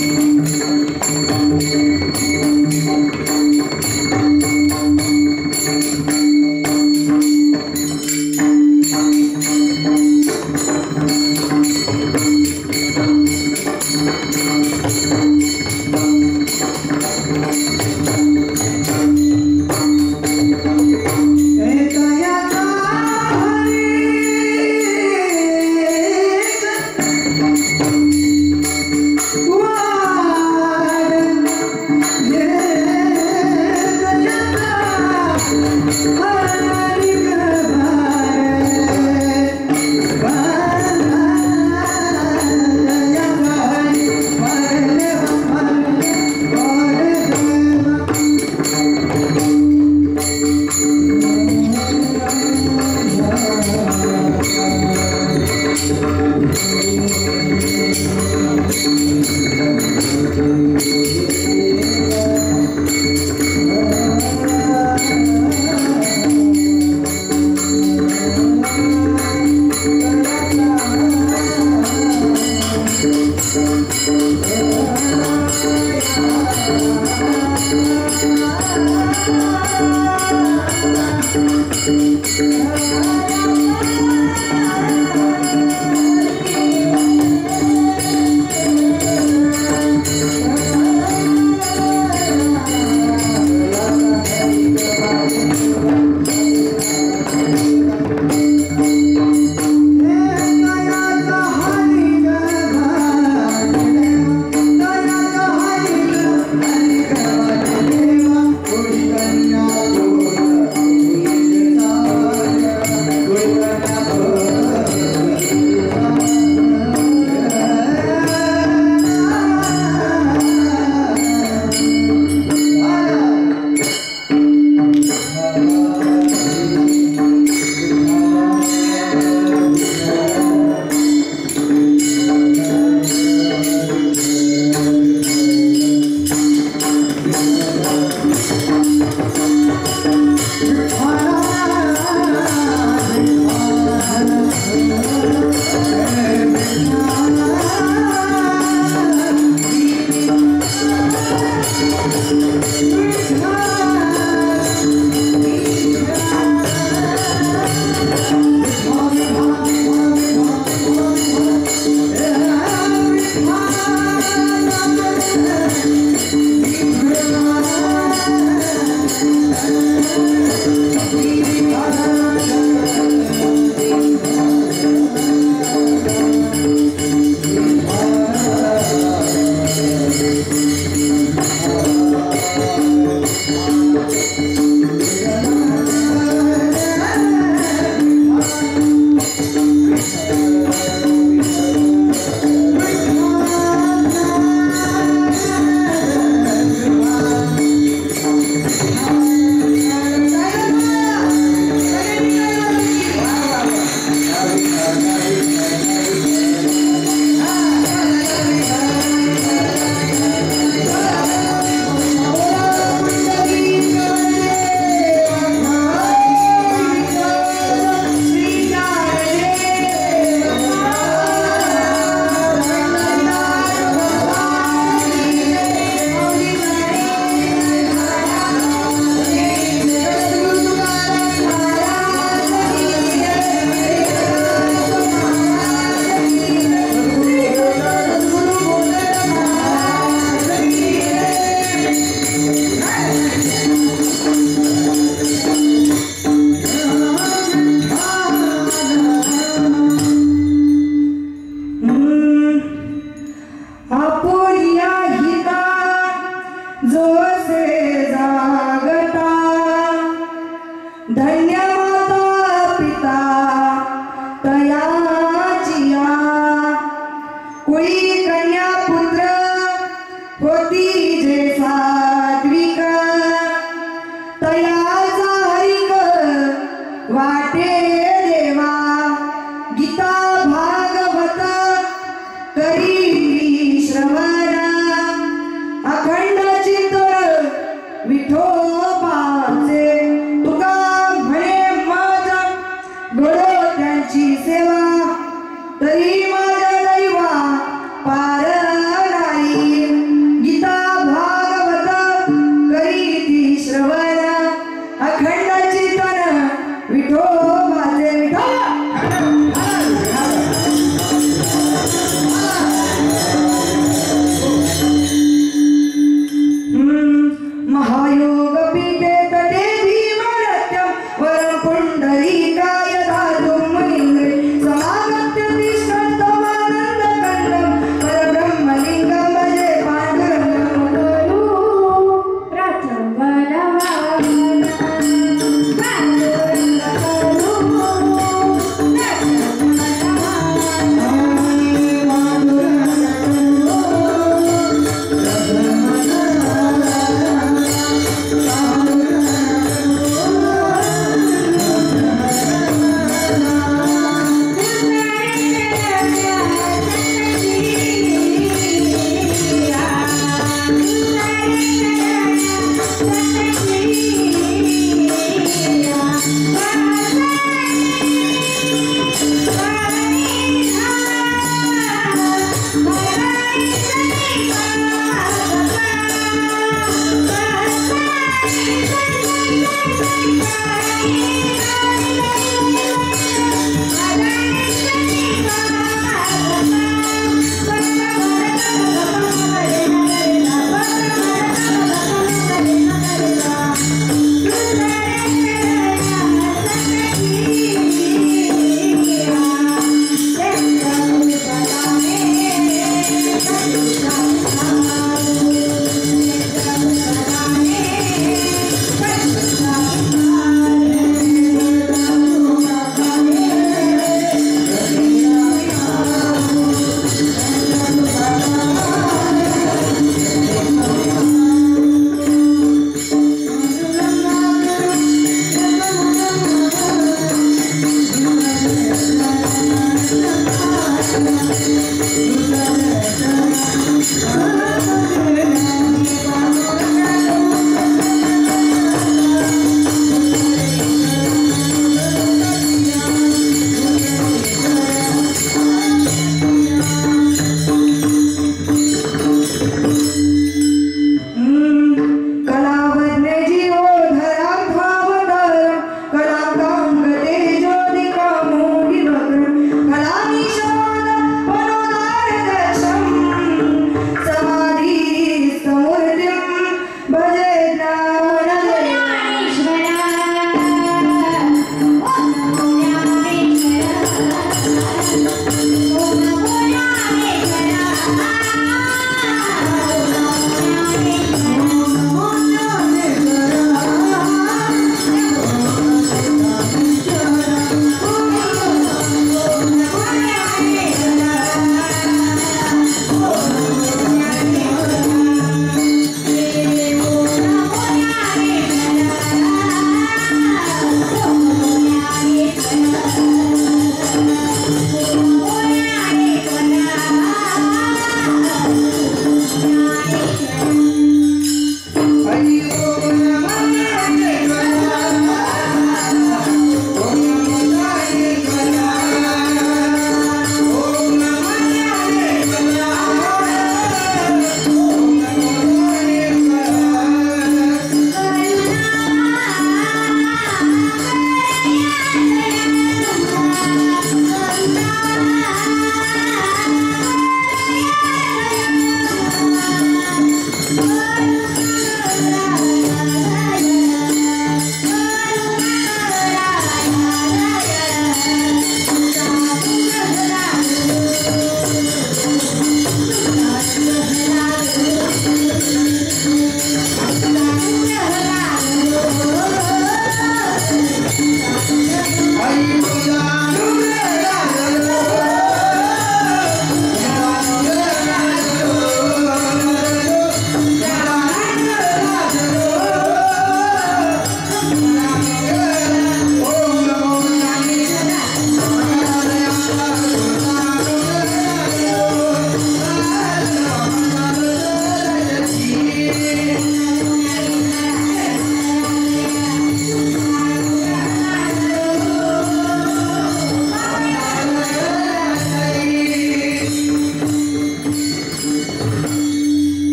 Bye.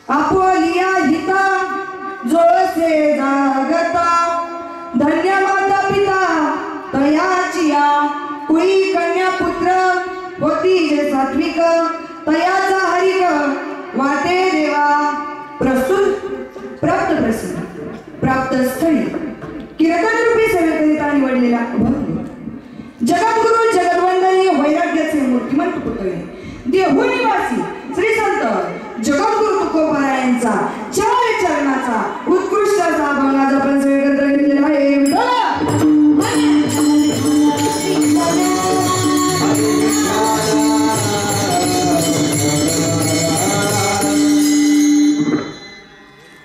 Apulia हिता जोसे जागता धन्य माता पिता तयाचिया कुळी कन्या पुत्र होती जे सात्विक तयाचा हरिक वाटे देवा प्रस्तुत प्राप्त स्थळी कीर्तन रूपी सेवेकरिता निवडलेला जगद्गुरु जगद्वंदनीय वैराग्याचे मूर्तिमंत पुतळे देहू निवासी श्री संत जगद्गुरु तुकोबारायांचा चार चरणाचा उत्कृष्ट असा अभंगाचा आपण सगळीकडे लिहिलेला आहे.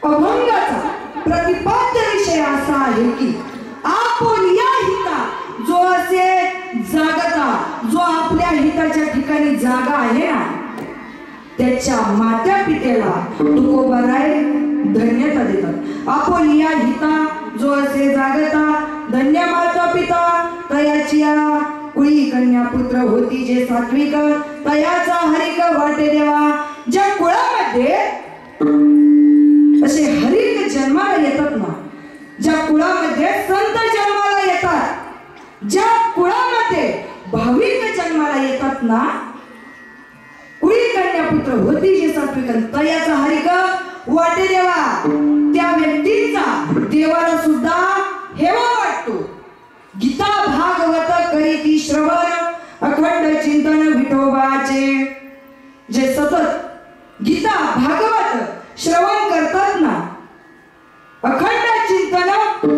अभंगाचा प्रतिपाद्य विषय असा आहे की आपुलिया हिता जो असे जागता जो आपल्या हिताच्या ठिकाणी जागा आहे ना त्याच्या मात्या पित्याला तुकोबाराय धन्यता देतात. आपुलिया हिता जो असे जागता धन्य माता पिता तयाचिया कुळी कन्या पुत्र होती जे सात्विक तयाचा हरिक वाटे देवा. ज्या कुळामध्ये असे हरिक जन्माला येतात ना ज्या कुळामध्ये संत जन्माला येतात ज्या कुळामध्ये भाविक जन्माला येतात ना कुळी कन्या पुत्र होती जे सात्विक तयाचा हरिक वाटे देवा त्या व्यक्तीचा देवाला सुद्धा हेवा वाटतो. गीता भागवत करीती श्रवण अखंड चिंतन विठोबाचे जे सतत गीता भागवत श्रवण करतात ना अखंड चिंतन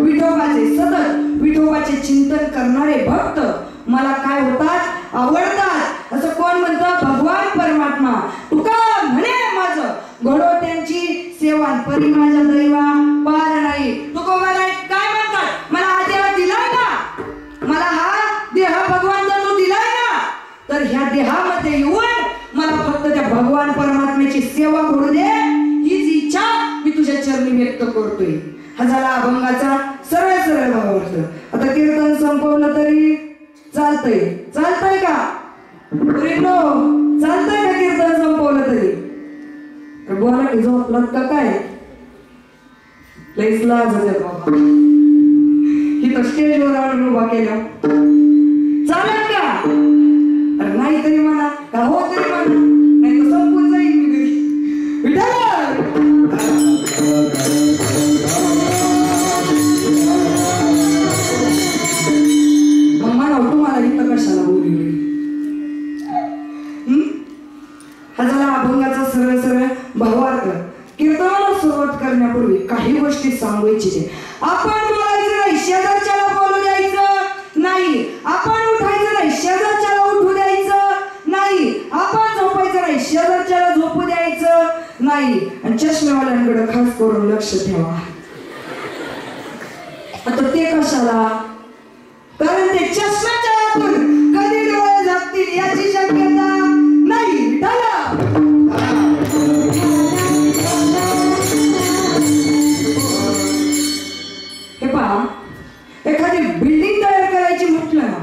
विठोबाचे सतत विठोबाचे चिंतन करणारे भक्त मला काय होतात आवडतात. असं कोण म्हणतं भगवान परमात्मा तुका म्हणे माझं घडो त्यांची सेवा परी माझ्या दैवा पार नाही. तुकोबाराय काय म्हणतात मला हा देह दिलाय ना मला हा देह भगवान तू दिलाय ना तर ह्या देहामध्ये येऊन मला फक्त त्या भगवान परमात्म्याची सेवा करू दे हीच इच्छा मी तुझ्या चरणी व्यक्त करतोय. हा झाला अभंगाचा सरळ सरळ भावार्थ. आता कीर्तन संपवलं तरी चालतंय चालतंय का चालतंय का कीर्तन संपवलं तरी बोला की झोपलात का काय लईच लाज होते बाबा ही तर स्टेजवर आणून उभा केल्या चालेल का अरे नाही तरी म्हणा का हो तरी म्हणा नाही तर संपून जाईल मी घरी विठ्ठल. मग म्हणा तुम्हाला इथं कशाला बोलली हा झाला अभंगाचा सरळ सरळ भावार्थ. कीर्तनाला सुरुवात करण्यापूर्वी काही गोष्टी सांगायची. आपण बोलायचं नाही शेजारच्याला बोलू द्यायचं नाही आपण उठायचं नाही शेजारच्याला उठू द्यायचं नाही आपण झोपायचं नाही शेजारच्याला झोपू द्यायचं नाही. आणि चष्मेवाल्यांकडे खास करून लक्ष ठेवा. आता ते कशाला कारण ते चष्म्याच्या आतून कधी डोळे झाकतील याची शक्यता नाही. हे पहा एखादी बिल्डिंग तयार करायची म्हटलं ना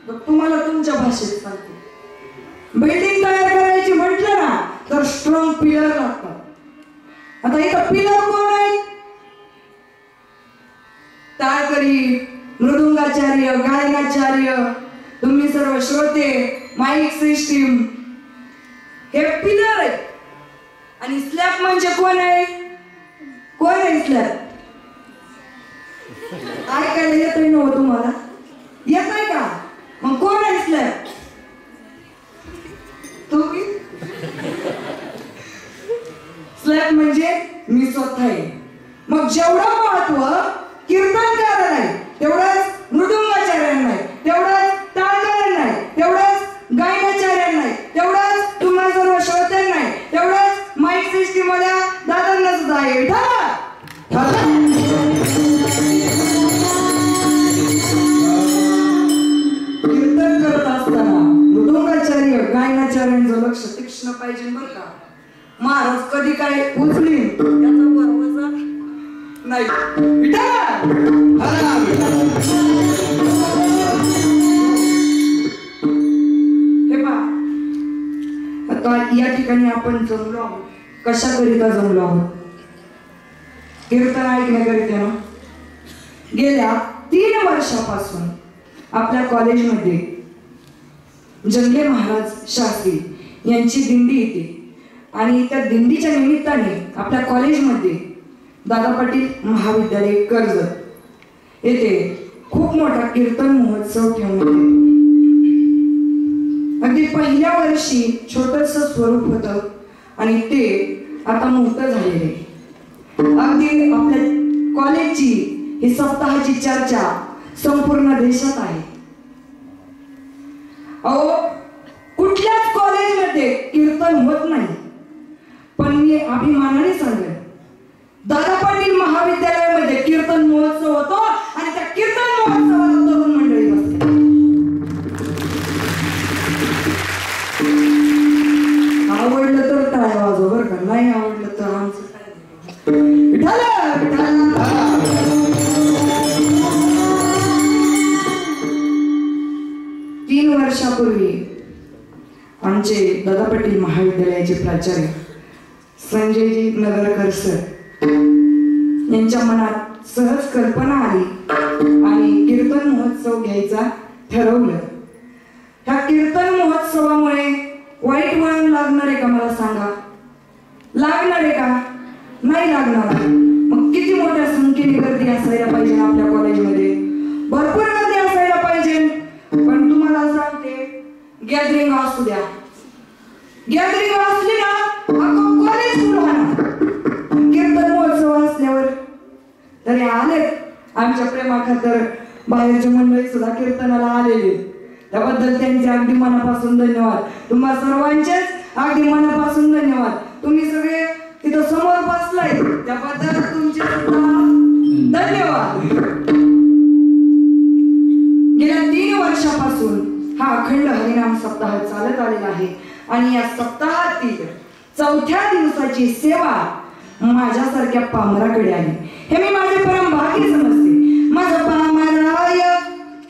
तर तुम्हाला तुमच्या भाषेत सांगते. बिल्डिंग तयार करायची म्हटलं ना तर स्ट्रॉंग पिलर लागतात. आता इथं पिलर कोण आहे टाळकरी मृदुंगाचार्य गायनाचार्य तुम्ही सर्व श्रोते माईक सिस्टीम हे पिलर आहे. आणि स्लॅब म्हणजे कोण आहे कोण आहे स्लॅब ऐकायला येतोय ना तुम्हाला येतोय का मग कोण आहे स्लॅब तुम्ही स्लॅब म्हणजे मी स्वतः आहे. मग जेवढं महत्व कीर्तनकाराला आहे तेवढंच मृदुंगाचार्यांना आहे तेवढंच टाळकऱ्यांना आहे तेवढंच गायनाचार्यांना आहे तेवढंच तुम्हाला सर्व श्रोत्यांना आहे तेवढंच माईक सिस्टीम वाल्या दादांना सुद्धा आहे. कीर्तन करत असताना मृदुंगाचार्य गायनाचार्यांचं लक्ष तीक्ष्ण पाहिजे बरं का. महाराज कधी काय उचली त्याचा भरवसा नाही. हे पहा आता या ठिकाणी आपण जमलो आहोत कशाकरिता जमलो आहोत? कीर्तन ऐकण्याकरिता ना. गेल्या 3 वर्षापासून आपल्या कॉलेजमध्ये जंगले महाराज शास्त्री यांची दिंडी येते आणि त्या दिंडीच्या निमित्ताने आपल्या कॉलेजमध्ये दादा पाटील महाविद्यालय कर्जत येथे खूप मोठा कीर्तन महोत्सव ठेवण्यात येतो. अगदी पहिल्या वर्षी छोटस स्वरूप होतं आणि ते आता मोठं झालेले. अगदी आपल्या कॉलेजची ही सप्ताहाची चर्चा संपूर्ण देशात आहे. अहो, कुठल्याच कॉलेजमध्ये कीर्तन होत नाही, पण मी अभिमानाने सांगेन दादा पाटील महाविद्यालयामध्ये कीर्तन महोत्सव होतो आणि त्या कीर्तन महोत्सवाला तरुण मंडळी बसते. आवडलं तर टाळ्या वाजव बरं का, नाही आवडलं तर आमचं काय. विठाला 3 वर्षापूर्वी आमचे दादा पाटील महाविद्यालयाचे प्राचार्य संजयजी नगरकर सर यांच्या मनात सहज कल्पना आली आणि कीर्तन महोत्सव घ्यायचा ठरवलं. ह्या कीर्तन महोत्सवामुळे वाईट वळण लागणार आहे का? मला सांगा, लागणार आहे का? नाही लागणार. मग किती मोठ्या संख्येने गर्दी असायला पाहिजे आपल्या कॉलेजमध्ये, भरपूर गर्दी असायला पाहिजे. पण तुम्हाला सांगते, गॅदरिंग असू द्या, गॅदरिंग असली ना कॉलेज सुरू होणार. कीर्तन महोत्सव असल्यावर तरी आले आमच्या प्रेमाखातर बाहेरच्या मंडळी सुद्धा कीर्तनाला आलेले, त्याबद्दल त्यांचे अगदी मनापासून धन्यवाद. तुम्हा सर्वांचेच अगदी मनापासून धन्यवाद. तुम्ही सगळे तिथं समोर बसलाय त्याबद्दल तुमचे धन्यवाद. गेल्या 3 वर्षापासून हा अखंड हरिनाम सप्ताह चालत आलेला आहे आणि या सप्ताहातील 4थ्या दिवसाची सेवा माझ्यासारख्या पामराकडे आली. हे मी माझे परम भाग्य समजते. माझं पामराय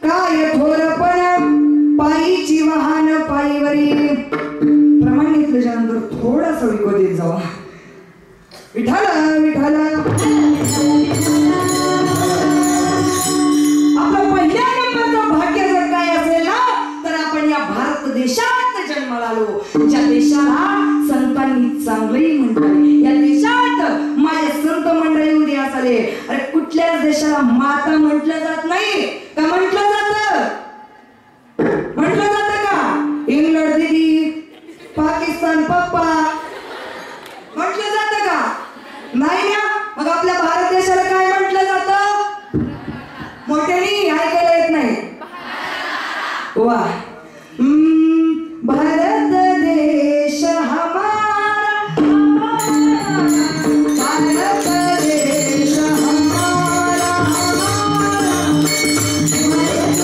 काय थोरपण पायीची वाहन पायीवरी. प्रमाण घेतल्याच्यानंतर थोडासा विको देत जावा. विठाला विठाला. आपलं पहिल्या नंबरचं भाग्य जर काय असेल ना, तर आपण या भारत देशात जन्माला आलो, ज्या देशाला संतांनी चांगलंही म्हटलंय. या देशात माझे संत मंडळी उद्या झाले. अरे कुठल्याच देशाला माता म्हटलं जात नाही का? म्हटलं जातं का? इंग्लंड दिदी, पाकिस्तान पप्पा म्हटलं जातं का? नाही ना. मग आपल्या भारत देशाला काय म्हटलं जातं? मोठ्याने ऐकायला येत नाही. वा. भारत देश हमारा, भारत देश हमारा, भारत देश हमारा, भारत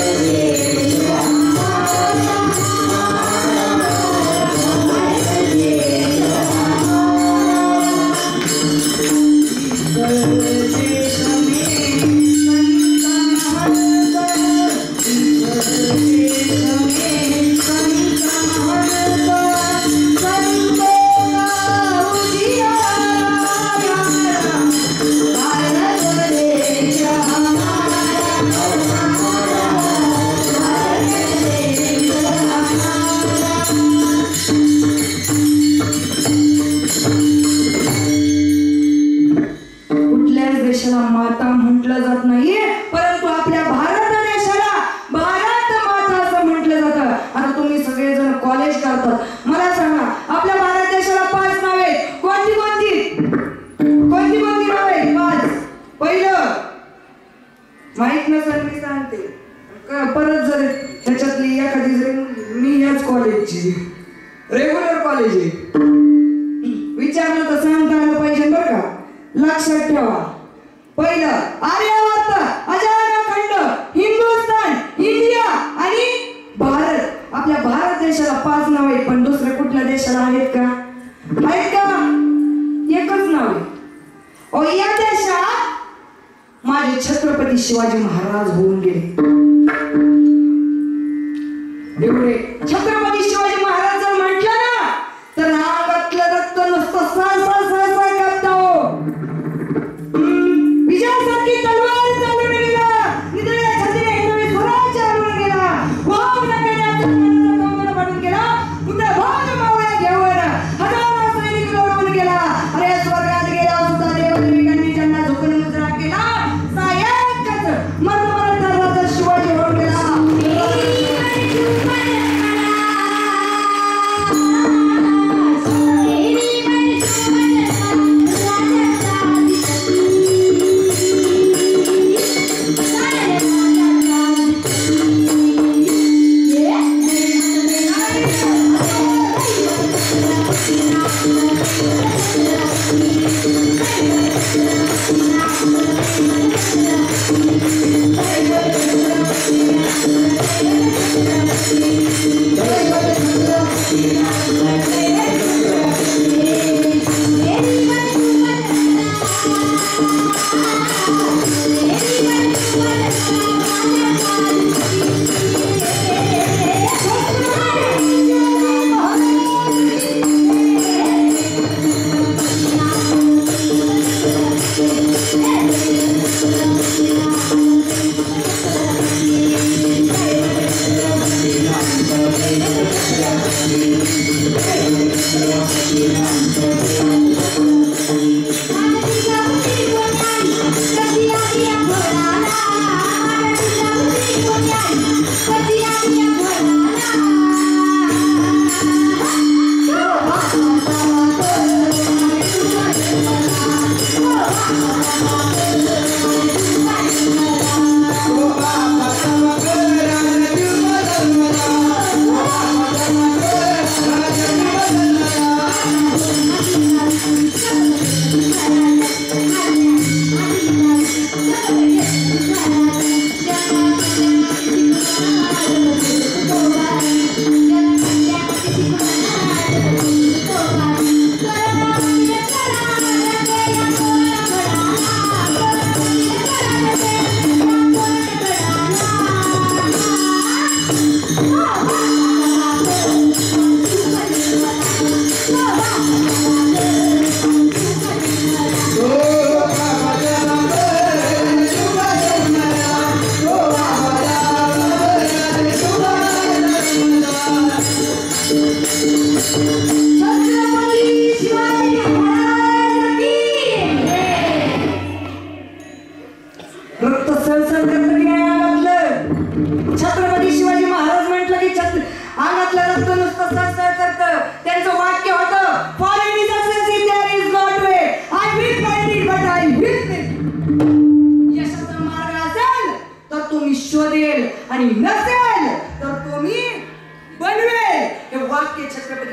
देश माता म्हटलं जात नाहीये, परंतु आपल्या भारत देशाला भारत माता असं म्हटलं जातं. आता तुम्ही सगळेजण कॉलेज करतात, मला सांगा आपल्या भारत देशाला 5 नाव आहेत. कोणती नाव आहेत? 5. पहिलं माहित नसेल मी सांगते, परत जर त्याच्यातली एखादी जरी मी याच कॉलेजची रेग्युलर कॉलेज आहे विचारलं तर सांगता आलं पाहिजे बरं का. लक्षात ठेवा. पहिलं आर्यावर्त, अजराखंड, हिंदुस्थान, इंडिया आणि भारत. आपल्या भारत देशाला 5 नाव आहेत, पण दुसऱ्या कुठल्या देशाला आहेत का? एकच नाव आहे. या देशात माझे छत्रपती शिवाजी महाराज होऊन गेले. एवढे छत्रपती शिवाजी महाराज जर म्हटलं ना, तर अंगातलं रक्त नुसतं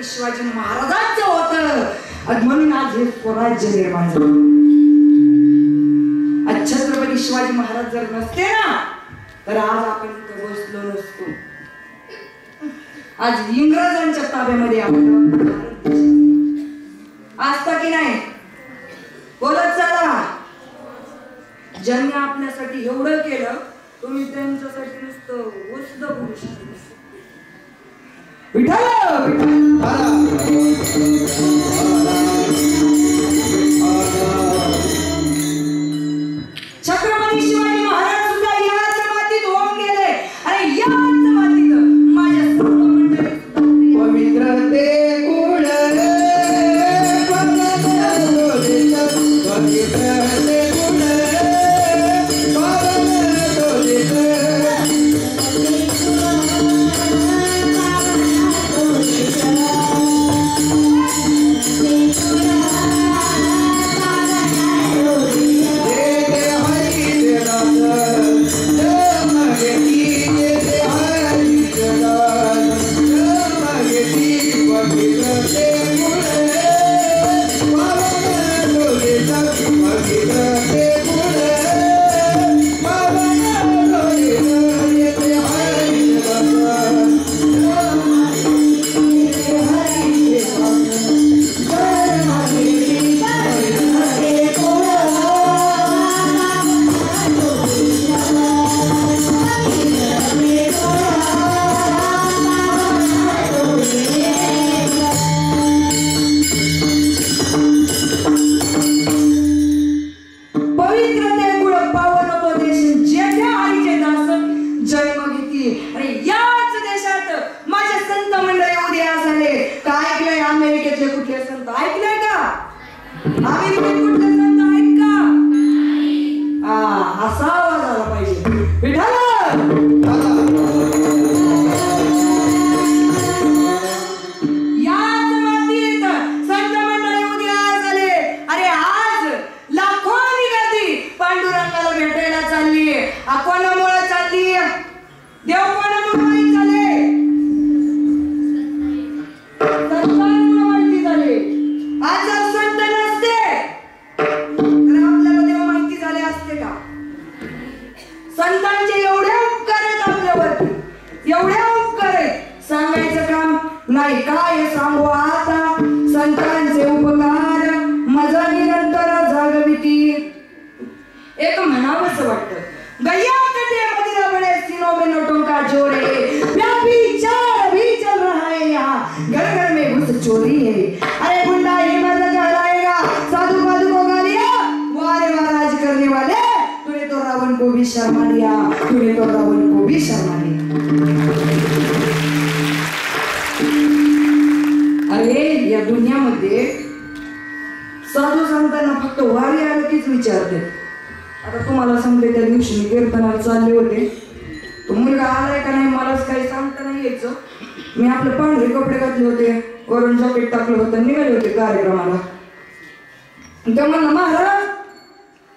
शिवाजी महाराजांचं होतं म्हणून आज हे स्वराज्य निर्माण झालं. आज छत्रपती शिवाजी महाराज जर नसते ना तर आज आपण इथं बसलो नसतो. आज इंग्रजांच्या ताब्यामध्ये आपण असता की नाही बोलत चला. ज्यांनी आपल्यासाठी एवढं केलं तुम्ही त्यांच्यासाठी नुसतं वस्त बोलू शकता. विठ्ठल छत्रपती शिवाजी महाराज सुद्धा याच मातीत होऊन गेले आणि याच मातीत माझ्या सर्व मंडळी पवित्र ते कुळ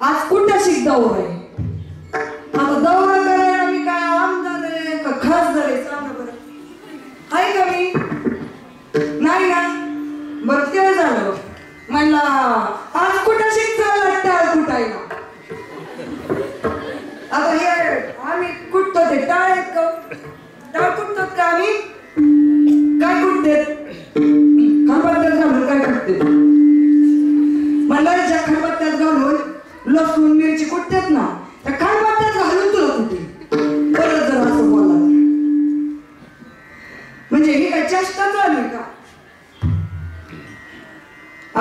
आज कुठं शिक दौर आहे. आता दौरा करायला मी काय आमदार आहे का खासदार आहे सांगा बरं. आहे का मी? नाही ना. बरं ते झालं म्हणला आज कुठं शिक चालला टाळ कुठायला. आता हे आम्ही कुठतो ते टाळ आहेत का? टाळ कुठतात का आम्ही? काय कुठतेत? खलबत्त्यात घालून काय कुठतेत? म्हणलं ज्या खलबत्त्यात घालून लसूण मिरची कुठतेत ना त्या खलबत्त्यात घालून तुला कुठे परत जर असं बोलला म्हणजे ही काय चेष्टा चालू आहे का?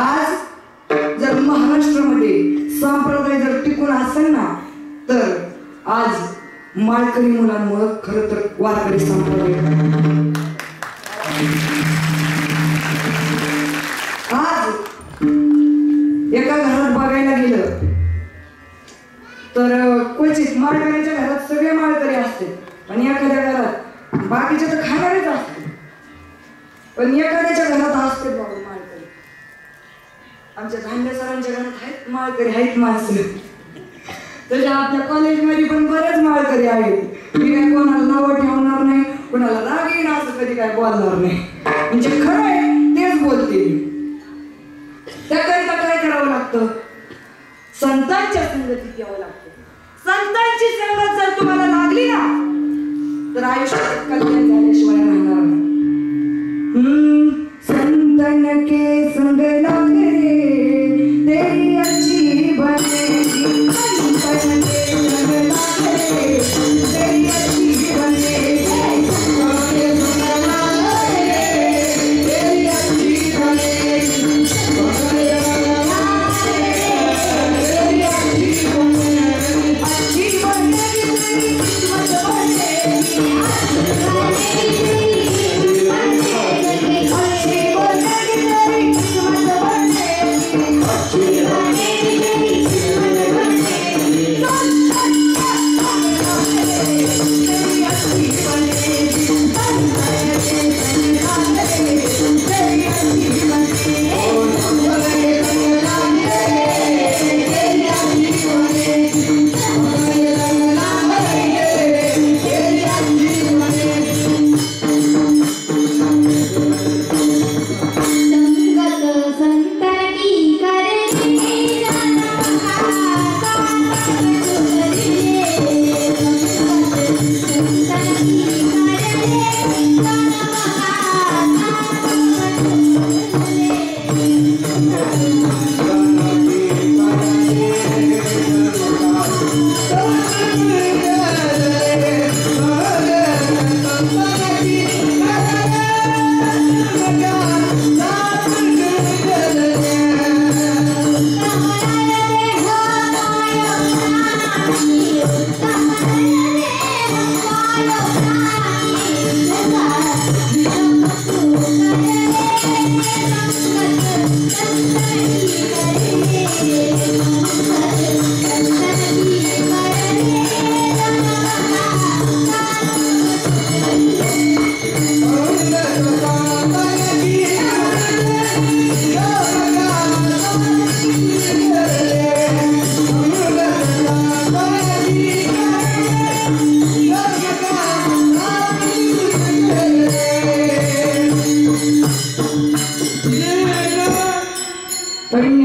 आज जर महाराष्ट्रामध्ये संप्रदाय जर टिकून असेल ना तर आज माळकरी मुलांमुळे खरं तर वारकरी संप्रदाय. आज एका घरात बघायला गेलं तर क्वचित माळकऱ्यांच्या घरात सगळे माळकरी असते आणि एखाद्या घरात बाकीचे तर खाणारेच असते पण एखाद्याच्या घरात असते बाबा माळकरी. आमच्या धांडे सरांच्या घरात आहेत माळकरी आहेत माणसं. तशा आपल्या कॉलेजमध्ये पण बरेच माळकरी आहेत. मी काय कोणाला नावं ठेवणार नाही कोणाला राग येईल असं कधी काय बोलणार नाही. म्हणजे खरं आहे तेच बोलते. त्याकरिता काय करावं लागतं? संतांच्या संगतीत यावं लागतं. संतांची संगत जर तुम्हाला लागली ना तर आयुष्यात कल्याण झाल्याशिवाय राहणार नाही. संतन के संग लागे तेरी अच्छी बनेगी. संतन के संग लागे तेरी अच्छी बनेगी. तेरी अच्छी बनेगी.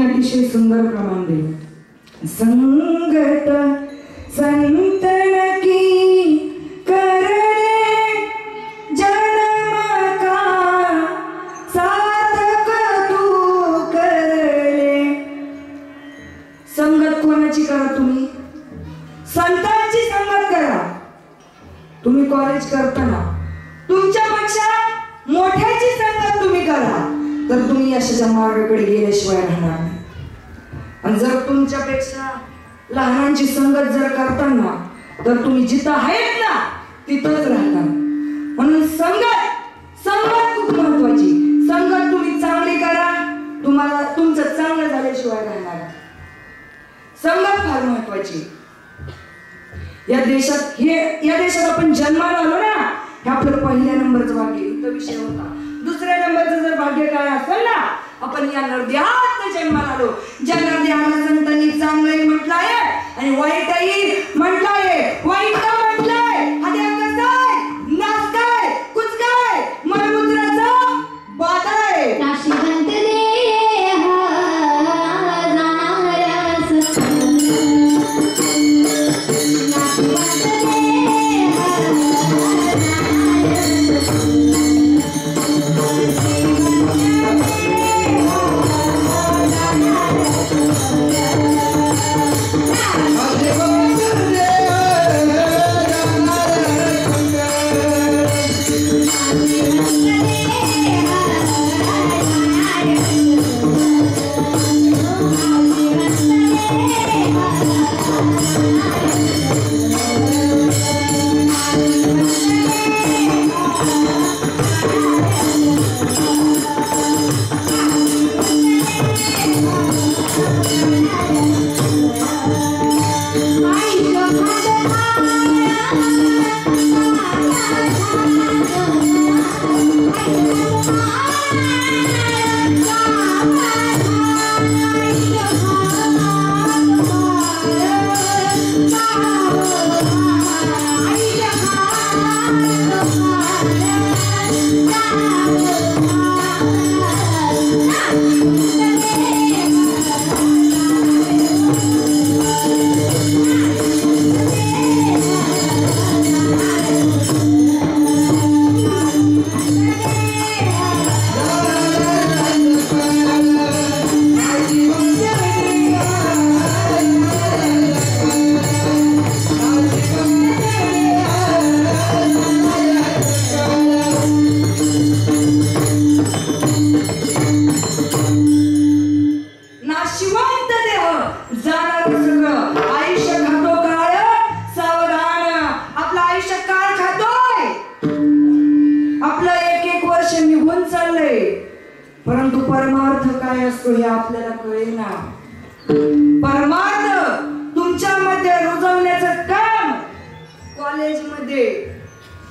अतिशय सुंदर प्रमाण दे. संगत संतन की करणे जन्म का साधक तू करले. संगत कोणाची करा तुम्ही? संतांची संगत करा. तुम्ही कॉलेज करताना तुमच्यापेक्षा मोठ्याची संगत तुम्ही करा तर तुम्ही यशाच्या मार्गाकडे गेल्याशिवाय राहणार नाही. आणि जर तुमच्यापेक्षा लहानांची संगत जर करताना तर तुम्ही जिथं आहेत ना तिथंच राहता. म्हणून संगत खूप महत्वाची. संगत तुम्ही चांगली करा तुम्हाला तुमचं चांगलं झाल्याशिवाय राहणार. संगत फार महत्वाची. या देशात आपण जन्माला आलो ना हे आपलं पहिल्या नंबरचं भाग्य. इथं विषय होता. दुसऱ्या नंबरचं जर भाग्य काय असेल ना आपण या नरदेहात जन्माला आलो. ज्या नरदेहाला संतांनी चांगलं म्हटलंय आणि वाईटही म्हटलंय. वाईट का म्हटलंय? आता कसं आहे, नाचताय, कुचकाय, मलमूत्राचा बाधा आहे. नाशिवंत देह जाणाऱ्यास नाशिवंत देह परंतु परमार्थ काय असतो हे आपल्याला कळेना. परमार्थ तुमच्यामध्ये रुजवण्याचं काम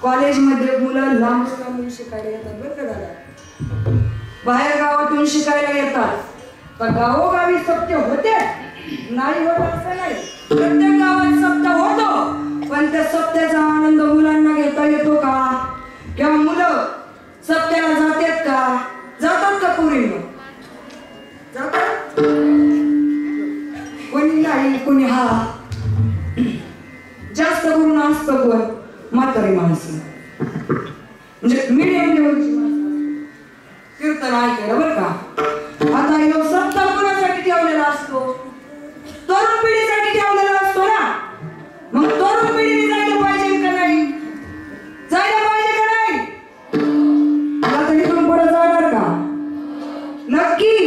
कॉलेजमध्ये मुलं लांब शिकायला येतात बरं का दादा. बाहेर गावातून शिकायला येतात. तर गावोगावी सत्य होते नाही होत असं नाही. प्रत्येक गावात सत्य होतो, पण त्या सत्याचा आनंद मुलांना घेता येतो का? किंवा मुलं सत्याला जातात का? जातात का पोरींनो? जातात कोणी नाही कोणी हा. जास्त करून असतं कोण? म्हातारी माणसं, म्हणजे मीडियम लेवलची माणसं कीर्तन ऐकायला बरं का. आता ह्यो सत्ता कोणासाठी ठेवलेला असतो? तरुण पिढीसाठी ठेवलेला असतो ना. मग तरुण पिढीने जायला पाहिजे का नाही? जायला पाहिजे का नाही? आता इथून पुढे जाणार का? नक्की.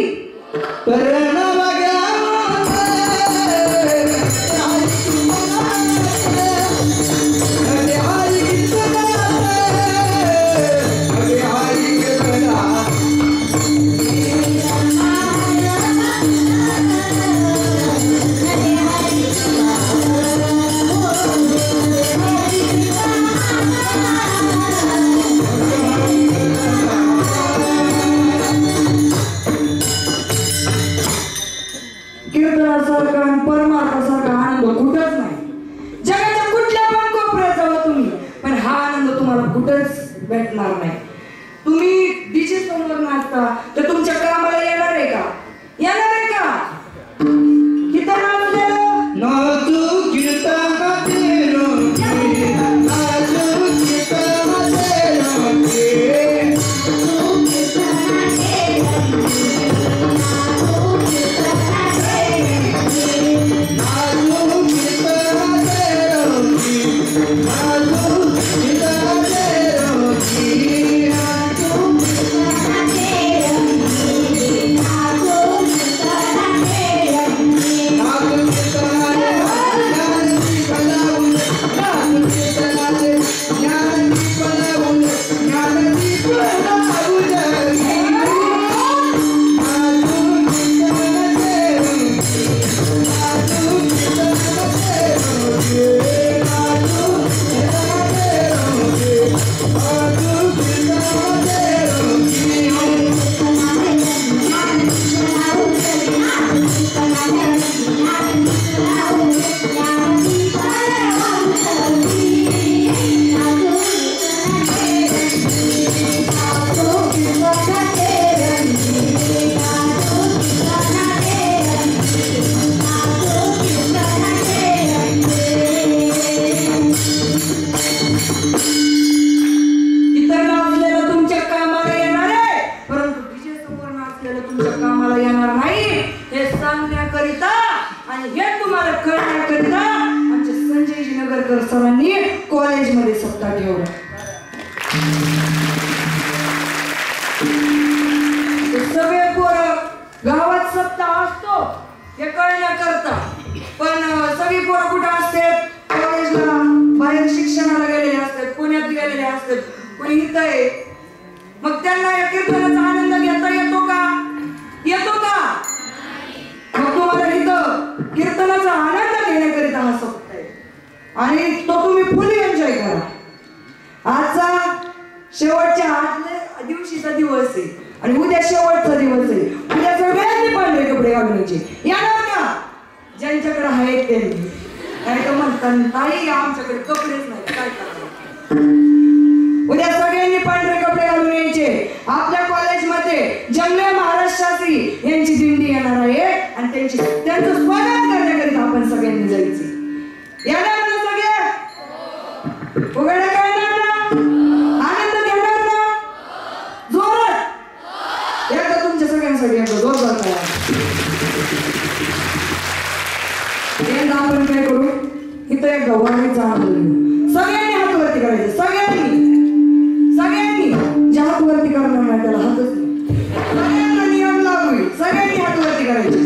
परमार्थासारखा आनंद कुठंच नाही. जगाच्या कुठल्या पण कोपऱ्यात जावा तुम्ही, पण हा आनंद तुम्हाला कुठंच भेटणार नाही. तुम्ही डीजे समोर नाचता तर तुमच्या कामाला येणार आहे का? येणार आहे का? किती नाचू द्यायला नाचू कोणी इथं आहे, मग त्यांना या कीर्तनाचा आनंद घेता येतो का? येतो का? मग तुम्हाला इथं कीर्तनाचा आनंद घेण्याकरिता हा सप्ताह आहे आणि तो तुम्ही फुल एन्जॉय करा. आजचा शेवटच्या आजल्या दिवशीचा दिवस आहे आणि उद्या शेवटचा दिवस आहे. उद्या सगळ्यांनी पांढरे कपडे घालून येणार का? ज्यांच्याकडे आहेत त्यांनी. नाही तर म्हणतात नाही आमच्याकडे कपडेच नाही, काय करावं? उद्या सगळ्यांनी पांढरे कपडे घालून यायचे. आपल्या कॉलेजमध्ये जमले महाराज शास्त्री यांची दिंडी येणार आहे आणि त्यांचं स्वागत करण्याकरिता आपण सगळ्यांनी जायचे. येणार ना सगळे? उघडा काय येणार ना? आनंद घेणार ना? जोरात एकदा तुमच्या सगळ्यांसाठी एकदा जोरदार करा. एकदा आपण काय करू, इथं एक गवारीचा आनंद घेऊ. सगळ्यांनी हात वरती करायचे. सगळ्यांनी ज्या हात वरती करणार नाही त्याला हातच नाही. सगळ्यांना नियम लागू आहे. सगळ्यांनी हात वरती करायचे.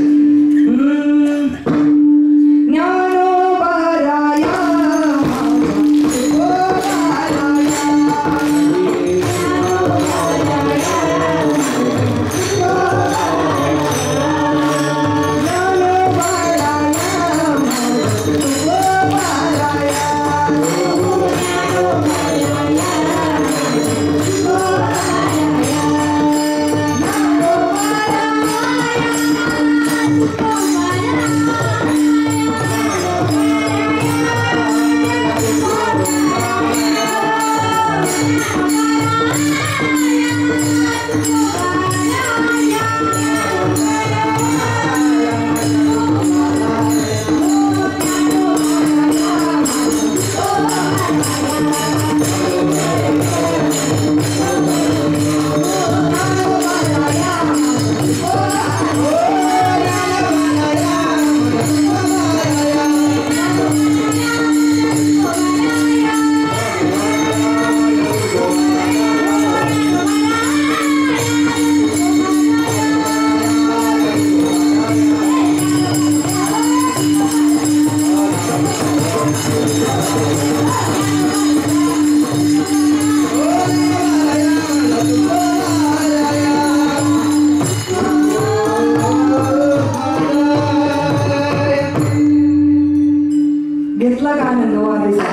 घेतला का आनंद वारीचा?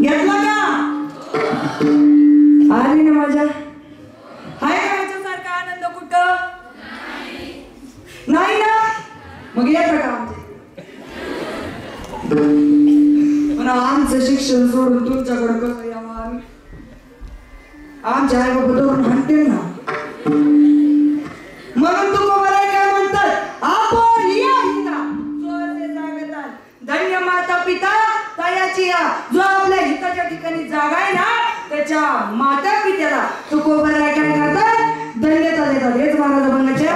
घेतला का? आली ना मजा? हाय का ह्याच्यासारखा आनंद कुठं नाही ना? मग येतं का आमच्या? पण आमचं शिक्षण सोडून तुमच्याकडे कसं यावं आम्ही? आमच्या आई बाबा धरून हाणतील ना. म्हणून तुम्हाला काय म्हणतात, आपण या हिता जोरसे जागतात. धन्य माता पिता तयाची या. जो आपल्या हिताच्या ठिकाणी जागा आहे ना त्याच्या माता पित्याला तुकोबराय काय करतात, धन्यता देतात. हेच महाराज बनण्याचे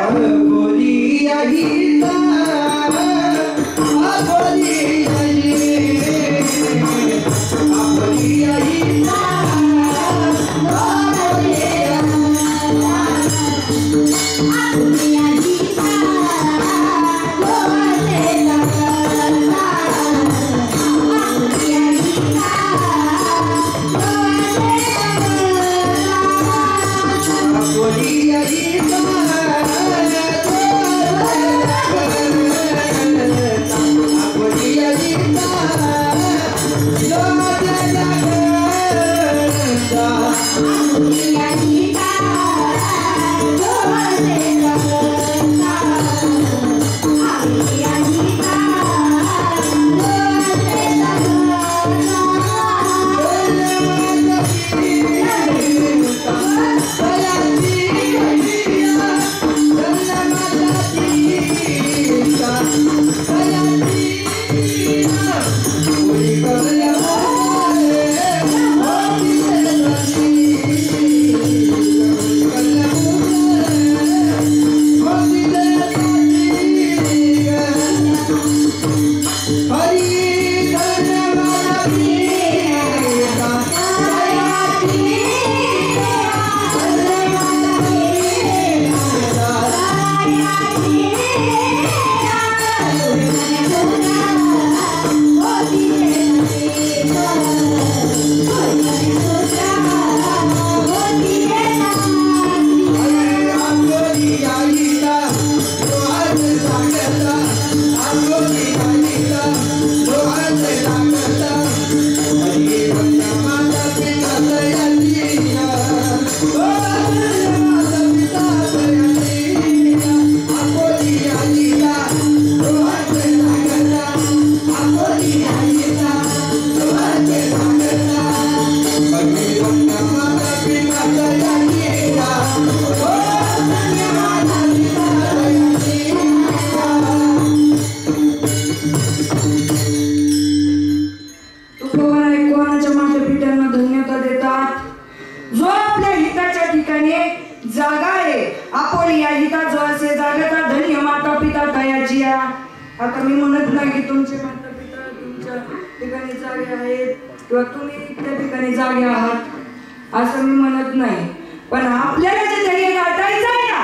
आता मी म्हणत नाही की तुमचे माता पिता तुमच्या ठिकाणी जागे आहेत किंवा तुम्ही त्या ठिकाणी जागे आहात असं मी म्हणत नाही, पण आपल्याला जे ध्येय गाठायचं आहे ना,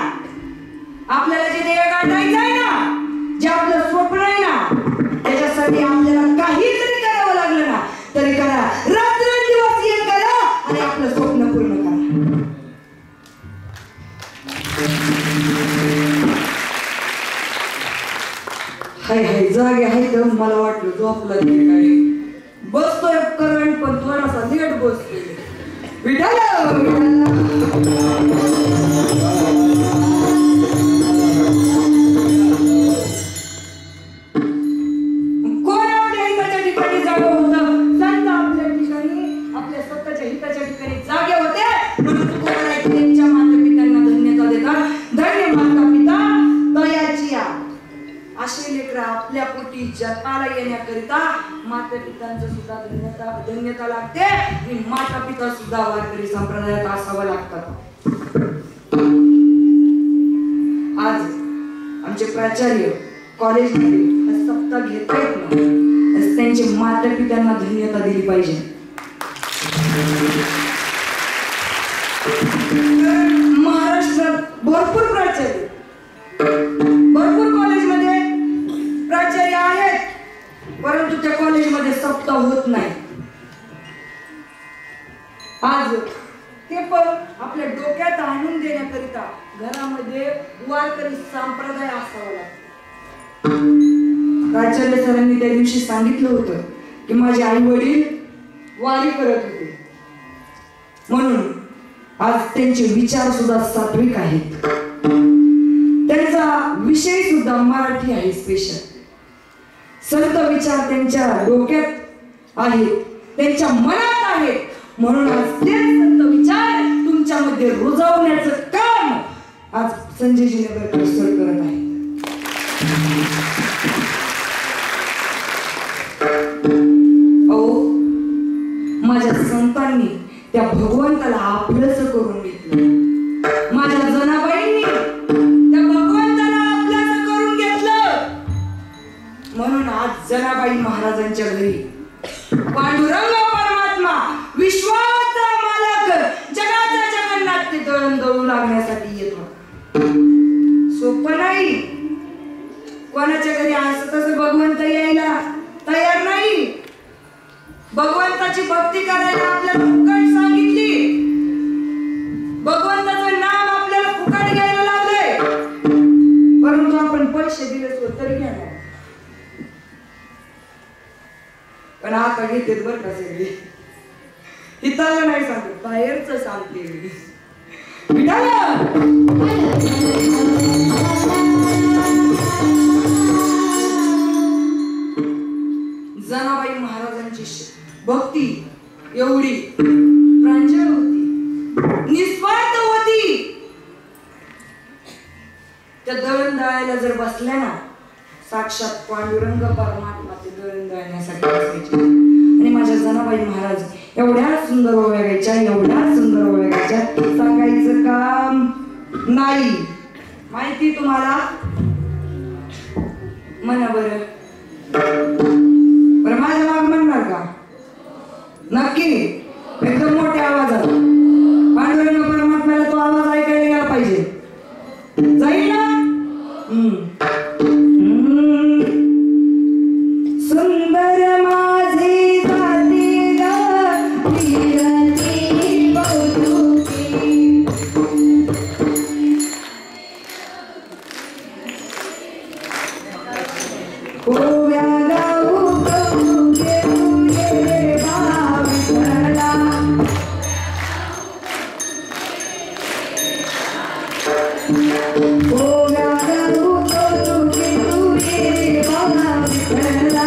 आपल्याला जे ध्येय गाठायचं आहे ना, जे आपलं स्वप्न आहे ना, त्याच्यासाठी आपल्याला काही जरी करावं लागलं ना तरी करा, रात्रंदिवस एक करा आणि आपलं स्वप्न पूर्ण करा. हाय हाय जागे आहे तर मला वाटलं झोपला काय बसतोय करंट पण थोडासा लेट बसतोय. कोण आपल्या हिताच्या ठिकाणी जागा होतं, संत आपल्या ठिकाणी आपल्या स्वतःच्या हिताच्या ठिकाणी जागे होते म्हणून कोण आहे त्यांच्या माता पित्यांना धन्यता देतात. धन्य माता पिता दयाची असे लेकरं आपल्या पोटी जन्माला येण्याकरिता माता पित्यांचं सुद्धा धन्यता लागते आणि माता पिता सुद्धा वारकरी संप्रदायात असावं लागतात. आज आमचे प्राचार्य कॉलेजमध्ये सप्ताह घेत आहेत ना, त्यांचे माता पित्यांना धन्यता दिली पाहिजे. महाराष्ट्रात भरपूर प्राचार्य भरपूर कॉलेजमध्ये प्राचार्य आहेत, परंतु त्या कॉलेजमध्ये सप्ताह होत नाही. आज ते पण आपल्या डोक्यात आणून देण्याकरिता घरामध्ये वारकरी संप्रदाय असावा लागतो. प्राचार्य सरांनी त्या दिवशी सांगितलं होतं की माझे आई वडील वारी करत होते म्हणून आज त्यांचे विचार सुद्धा सात्विक आहेत. त्यांचा विषय सुद्धा मराठी आहे स्पेशल. संत विचार त्यांच्या डोक्यात आहेत, त्यांच्या मनात आहेत, म्हणून आज ते संत विचार तुमच्यामध्ये रुजवण्याचं काम आज संजयजी नगरकर सर करत आहे. माझ्या संतांनी त्या भगवंताला आपलंच करून घेतलं. माझ्या जनाबाईंनी त्या भगवंताला आपलंच करून घेतलं म्हणून आज जनाबाई महाराजांच्या घरी पांडुरंग परमात्मा विश्वाचा मालक जगाचा जगन्नाथ ते दळण दळू लागण्यासाठी येतो. सोपं नाही. कोणाच्या घरी असं तसं भगवंत यायला तयार नाही. भगवंताची भक्ती करायला आपल्याला फुकट सांगितली, भगवंताचं नाम आपल्याला फुकट घ्यायला लावलंय, परंतु आपण पैसे दिले तरी घ्या. पण आता घेते बरं का सगळी, हिताला नाही सांगत, बाहेरच सांगते मी. जनाबाई महाराजांची भक्ती एवढी प्रांजळ होती, निस्वार्थ होती. त्या दळण दळायला जर बसल्या ना, साक्षात पांडुरंग परमात्मा ते दळण दळण्यासाठी बसायचे. आणि माझ्या जनाबाई महाराज एवढ्या सुंदर ओव्या गायच्या, एवढ्या सुंदर ओव्या गायच्या, सांगायचं काम नाही. माहिती तुम्हाला? म्हणा बरं बरं, माझ्या माग म्हणणार का? नक्की एकदम मोठ्या आवाजात. पांडुरंग परमात्म्याला तो आवाज ऐकायला गेला पाहिजे. जाईल ना? सुंदर माझे जाती ग वीरती कौतुकी. ओव्या गाऊ गऊ घेऊ ये बा विठ्ठला ओव्या गाऊ गऊ घेऊ ये बा विठ्ठला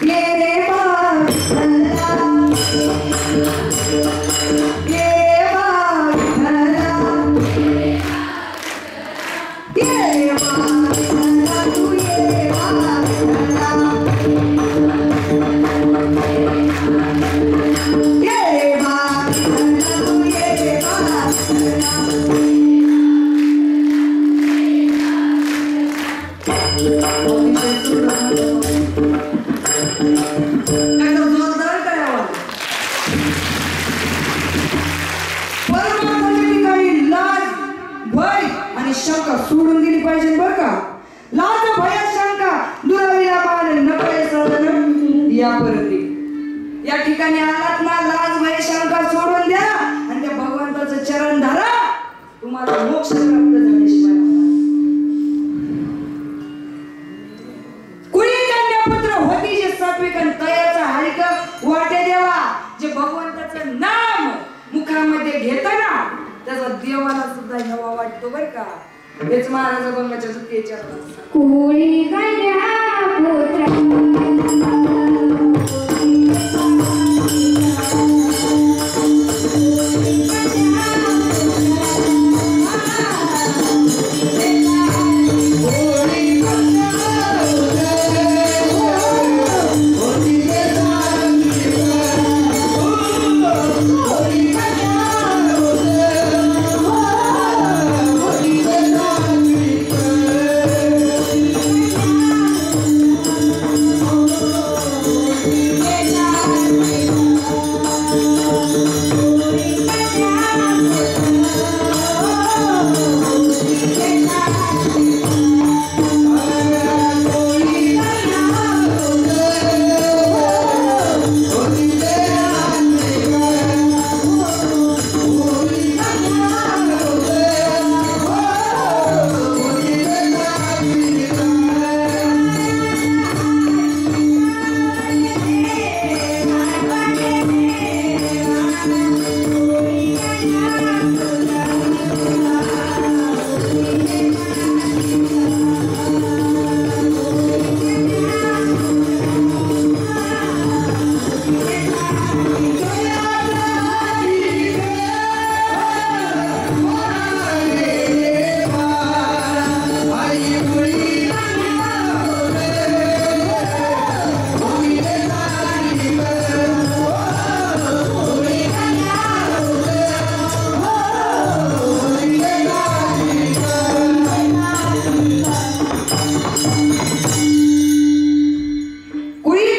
ये रे बा विठ्ठला ये बा विठ्ठला ये बा विठ्ठला तू ये बा विठ्ठला ये बा विठ्ठला तू ये बा विठ्ठला जोरदार करावा परमात्म्याच्या ठिकाणी लाज भय आणि शंका सोडून दिली पाहिजे बरं का लाज भय शंका दुराविला मान नकळे साधन या परती या ठिकाणी आलात ना लाज भय शंका सोडून द्या आणि त्या भगवंताचं चरण धरा तुम्हाला मोक्ष प्राप्त झाल्याशिवाय कुणी कन्यापुत्र होती जे सात्विक आणि तयाचा हरिक वाटे देवा जे भगवंताचं नाम मुखामध्ये घेताना त्याचा देवाला सुद्धा हेवा वाटतो बर का हेच महाराज गंगाच्या चुकीच्या कोळी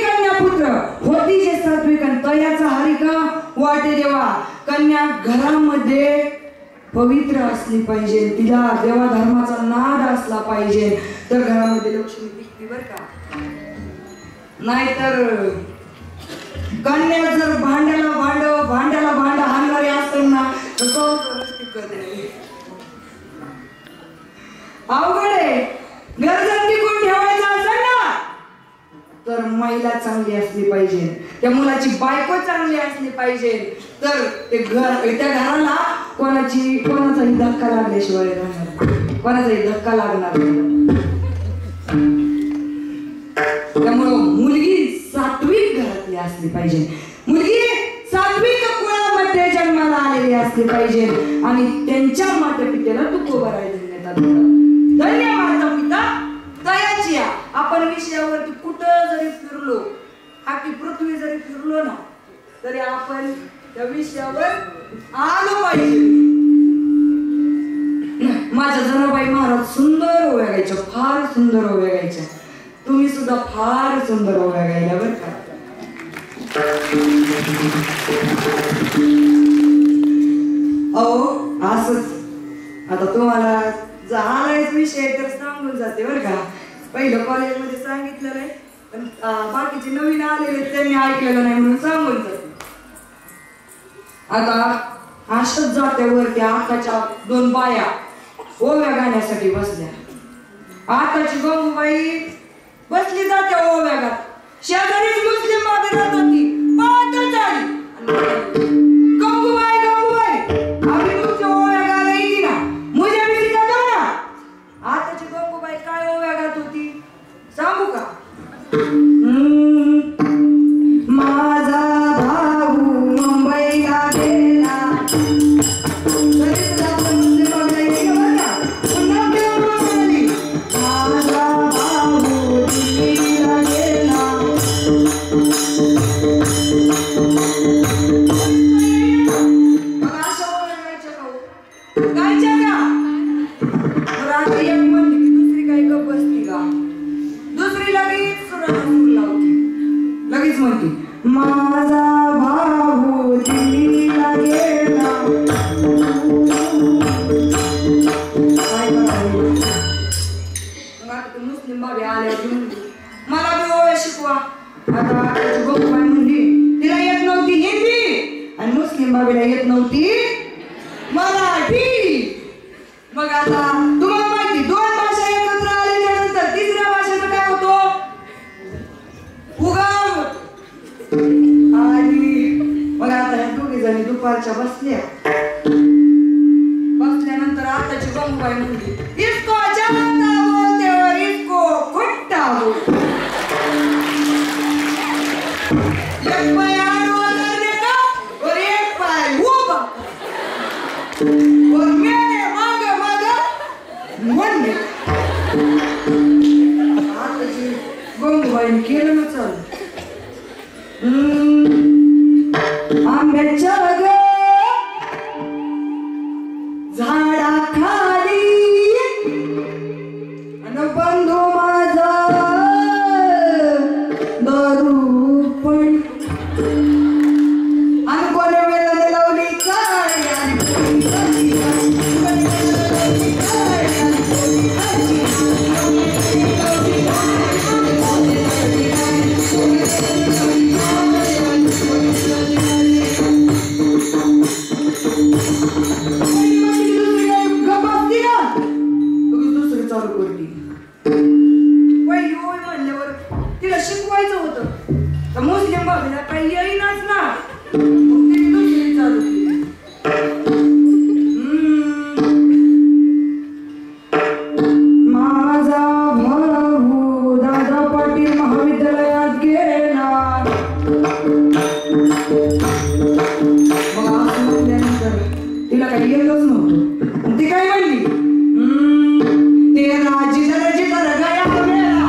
कन्यापुत्र वाटे देवा कन्या घरामध्ये पवित्र असली पाहिजे तिला देवा धर्माचा नाद असला पाहिजे तर घरामध्ये लक्ष्मी टिकते बर का नाहीतर कन्या जर भांड्याला भांड हाणणारे असतात ना तर संसारच टिकत नाही अवघड आहे घर जर टिकून ठेवायचं असेल ना तर महिला चांगली असली पाहिजे त्या मुलाची बायको चांगली असली पाहिजे तर ते घर त्या घराला कोणाचाही धक्का लागल्याशिवाय राहणार कोणाचाही धक्का लागणार त्यामुळं मुलगी सात्विक घरातली असली पाहिजे मुलगी सात्विक कुळामध्ये जन्माला आलेली असली पाहिजे आणि त्यांच्या माता पित्याला तुकोबा देण्यात धन्य माता पिता दयाची आपण विषयावरती कुठं जरी फिरलो आखी पृथ्वी जरी फिरलो ना तरी आपण त्या विषयावर आलो पाहिजे माझ्या जनाबाई महाराज सुंदर ओव्या गायच्या फार सुंदर ओव्या गायच्या तुम्ही सुद्धा फार सुंदर ओव्या गायल्या बरं का अहो असंच आता तुम्हाला झालायच विषय तर सांगून जाते बरं का पहिलं कॉलेजमध्ये सांगितलं नाही पण बाकीचे नवीन आलेले त्यांनी ऐकलेलं नाही म्हणून सांगून जाते आता अशाच जात्यावर त्या आकाच्या दोन बाया ओव्या गाण्यासाठी बसल्या. आताची गंगूबाई बसली जाते ओव्या गात. शेजारीच मुस्लिम मागे राहत होती. पळतच आली. गंगूबाई गंगूबाई आम्ही तुमच्या ओव्या गायला येते ना, मुझे भी शिका दो ना. आताची गंगूबाई काय ओव्या गात होती सांगू का? माझा भाऊ मुंबईला गेला. माझा भाऊ दिल्लीला गेला. मुस्लिम बाबी आल्या मला बी ओव्या शिकवा. आता गंगूबाई म्हणली तिला येत नव्हती हिंदी आणि मुस्लिम बाबीला येत नव्हती मराठी. मग आता तुम्हाला माहिती दोन भाषा एकत्र आल्याच्या नंतर तिसऱ्या भाषेचं काय होतो? उगाम. आणि मग आता ह्या दोघी जणी दुपारच्या बसल्यानंतर आताची गंगूबाई म्हणली इसको जानता बोलते और इसको खुट्टा बोलते. एक पाय आडवा करने का और एक पाय ऊपर और मेरे मागे मागे म्हणले. आताची गंगूबाईने केलं ना चालू. आंब्याच्या झाडाखाली आणि बंधू माझा दारू पण आणि कोणी वेळेला लावली काय तिला शिकवायचं होतं तर मुस्लिम बाबीला काही येईनाच ना. मग ती दुसरी चालू केली. माझा भाऊ दादा पाटील महाविद्यालयात गेला. मग असं म्हटल्यानंतर तिला काही येतच नव्हतं. ती काय म्हणली ते जिधर जिधर गया मेरा.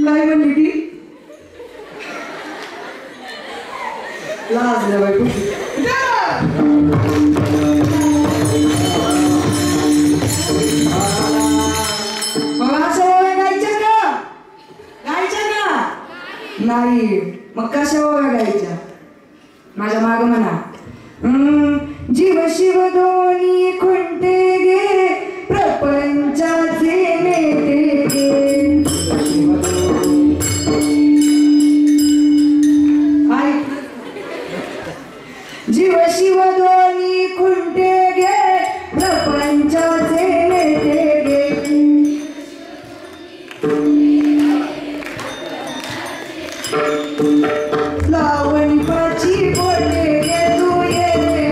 काय म्हणली ती? लाजल्या बाई खूप. मग असं ओव्या गायच्या का? गायच्या का नाही? मग कशा ओव्या गायच्या? माझ्या माग म्हणा जीव शिव दोन्ही खुंटे गे प्रपंचाचे नेते गे. जीव शिव दोन्ही खुंटे गे प्रपंचाचे नेते गे. लावणी पाची बोले गे तू ये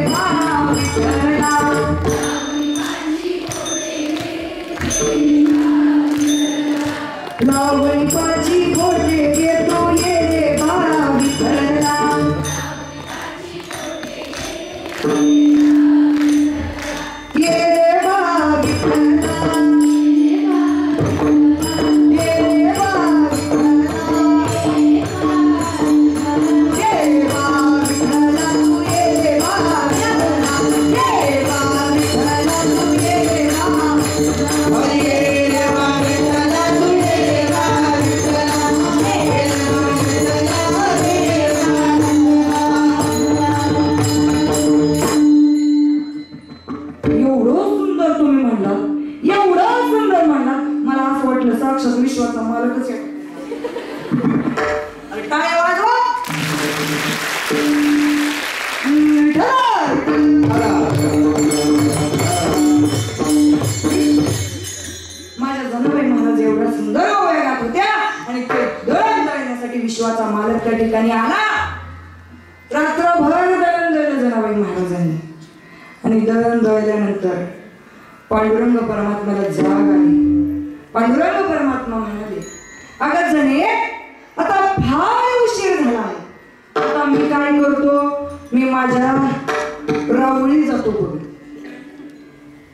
महाविठ्ठला. विश्वाचा मालक त्या ठिकाणी आला. रात्रभर दळण दळलं जनाबाई महाराजांनी आणि दळण दळल्यानंतर पांडुरंग परमात्म्याला जाग आली. पांडुरंग परमात्मा म्हणाले, अगं जने, आता फार उशीर झाला आहे. आता मी काय करतो, मी माझ्या राहुळी जातो बघ.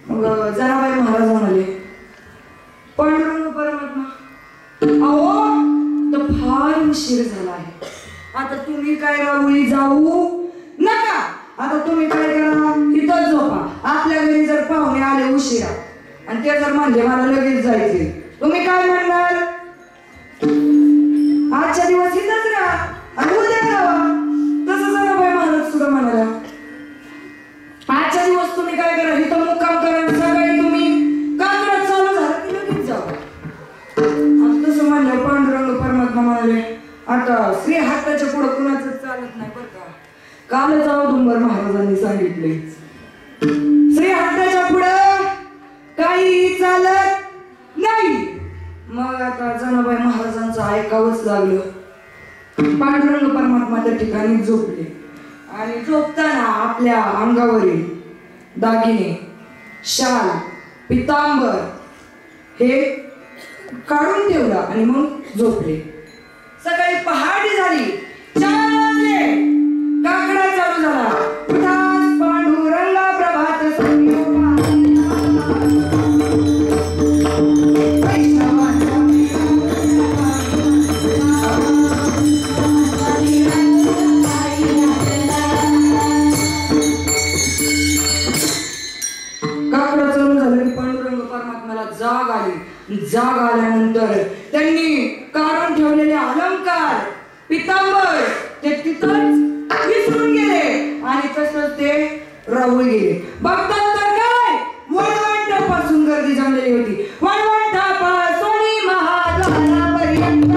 मग जनाबाई महाराज म्हणाले, पांडुरंग परमात्मा, अहो तर फार उशीर झाला आहे. आता तुम्ही काय राहुळी जाऊ नका. आता तुम्ही काय करा, इथंच झोपा. आपल्या घरी जर पाहुणे आले उशिरा आणि ते जर म्हणले मला लगेच जायचे, तुम्ही काय म्हणणार? आजच्या दिवस इथंच राहा आणि उद्या जावा. तसं जनाबाई महाराज सुद्धा म्हणाला, आजच्या दिवस तुम्ही काय करा, इथं मुक्काम करा. सकाळी तुम्ही काकडं चालू झालं की लगेच जावा. तसं म्हणलं पांडुरंग परमात्मा म्हणाले, आता श्री हाताच्या पुढं कुणाचं चालत नाही बरं का. कालच औदुंबर महाराजांनी सांगितले, श्री हाताच्या पुढं काही चालत नाही. मग आता जनाबाई महाराजांचं ऐकावंच लागलं. पांडुरंग परमात्मा त्या ठिकाणी झोपले आणि झोपताना आपल्या अंगावरील दागिने, शाल, पितांबर हे काढून ठेवला आणि मग झोपले. सकाळी पहाटे झाली, 4 वाजले, काकडा चालू झाला. उठास पांडुरंगा प्रभात काकडा चालू झालं की पांडुरंग परमात्म्याला जाग आली. जाग आल्यानंतर त्यांनी काढून ठेवलेले अलंकार, पितांबर ते तिथंच विसरून गेले आणि तसंच ते राहून गेले. बघतात तर काय, वळवंटापासून गर्दी जमलेली होती. वळवंटापासून महाद्वारापर्यंत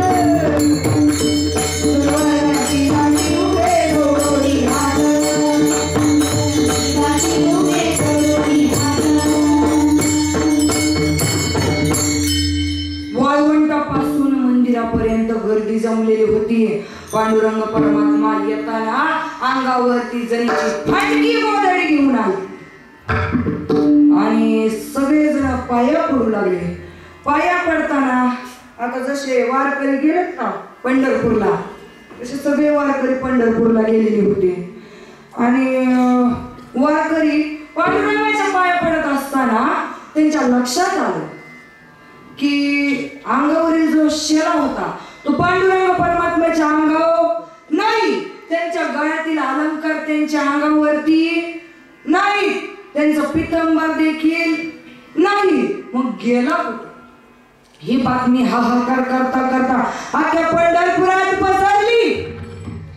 वाळवंटापासून मंदिरापर्यंत गर्दी जमलेली होती. पांडुरंग परमात्मा येताना अंगावरती जरीची फाटकी गोधडी घेऊन आली आणि सगळेजण पाया पडू लागले. पाया पडताना आता जसे वारकरी गेलेत ना पंढरपूरला, तसे सगळे वारकरी पंढरपूरला गेलेले होते. आणि वारकरी पांडुरंगाच्या पाया पडत असताना त्यांच्या लक्षात आलं की अंगावरील जो शेला होता तो पांडुरंग परमात्म्याच्या अंगावर नाही, त्यांच्या गळ्यातील अलंकार त्यांच्या अंगावरती नाही, त्यांचं पितांबर देखील नाही. मग गेला कुठं? ही बातमी हाहाकार करता करता अख्ख्या पंढरपुरात पसरली.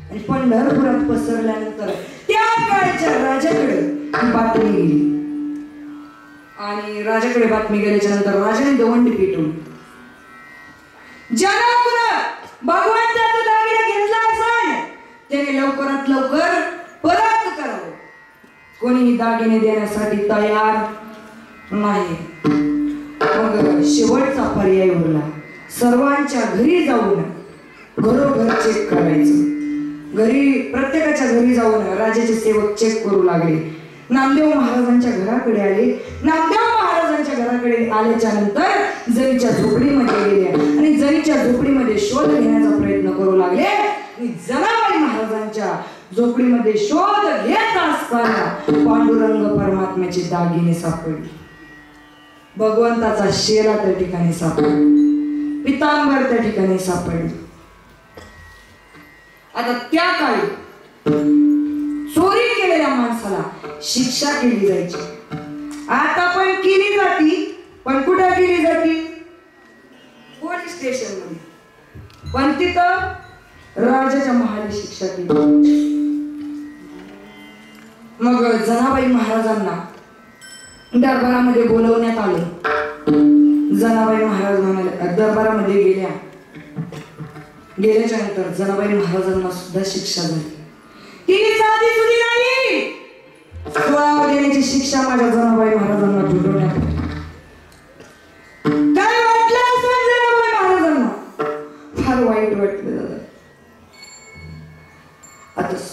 आणि पंढरपुरात पसरल्यानंतर त्या काळच्या राजाकडे ही बातमी गेली. आणि राजाकडे बातमी गेल्याच्या नंतर राजाने दवंडी पेटवली. ज्याला भगवंताचा दागिना घेतला असेल त्याने लवकरात लवकर परत करावं. कोणीही दागिने देण्यासाठी तयार नाही. मग शेवटचा पर्याय उरला, सर्वांच्या घरी जाऊन घरोघर चेक करायचं. घरी प्रत्येकाच्या घरी जाऊन राजाचे सेवक चेक करू लागले. नामदेव महाराजांच्या घराकडे आले. नामदेव महाराजांच्या घराकडे आल्याच्या नंतर जरीच्या झोपडीमध्ये गेले आणि जरीच्या झोपडीमध्ये शोध घेण्याचा प्रयत्न करू लागले. जनाबाई महाराजांच्या झोपडीमध्ये शोध घेत असताना पांडुरंग परमात्म्याचे दागिने सापडले. भगवंताचा शेला त्या ठिकाणी सापडला, पितांबर त्या ठिकाणी सापडले. आता त्या काळी चोरी केलेल्या माणसाला शिक्षा केली जायची. आता पण केली जाती, पण कुठं केली जाती? पोलीस स्टेशन मध्ये. पण तिथं राजाच्या महाली शिक्षा केली. मग जनाबाई महाराजांना दरबारामध्ये बोलवण्यात आले. जनाबाई महाराज म्हणाले, दरबारामध्ये गेल्याच्या नंतर जनाबाई महाराजांना सुद्धा शिक्षा झाली. ती साधी सुधी नाही, 16 देण्याची शिक्षा माझ्या जनाबाई महाराजांना ठोठवण्यात आली. काय वाटलं असं जनाबाई महाराजांना? फार वाईट वाटलं दादा.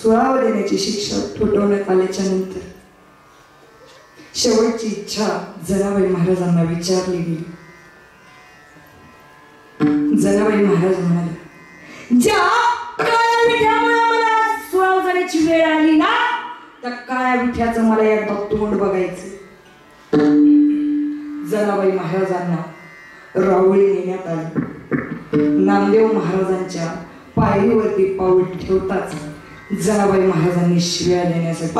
सुळावर देण्याची शिक्षा ठोठवण्यात आल्याच्या नंतर शेवटची इच्छा जनाबाई महाराजांना विचारली गेली. जनाबाई महाराज म्हणाले, ज्या काळ्या विठ्यामुळे मला सुळावर जाण्याची वेळ आली ना, त्या काळ्या विठ्याचं मला एकदा तोंड बघायचं. जनाबाई महाराजांना रावळी नेण्यात आली. नामदेव महाराजांच्या पायरीवरती पाऊल ठेवताच जनाबाई महाराजांनी शिव्या देण्यासाठी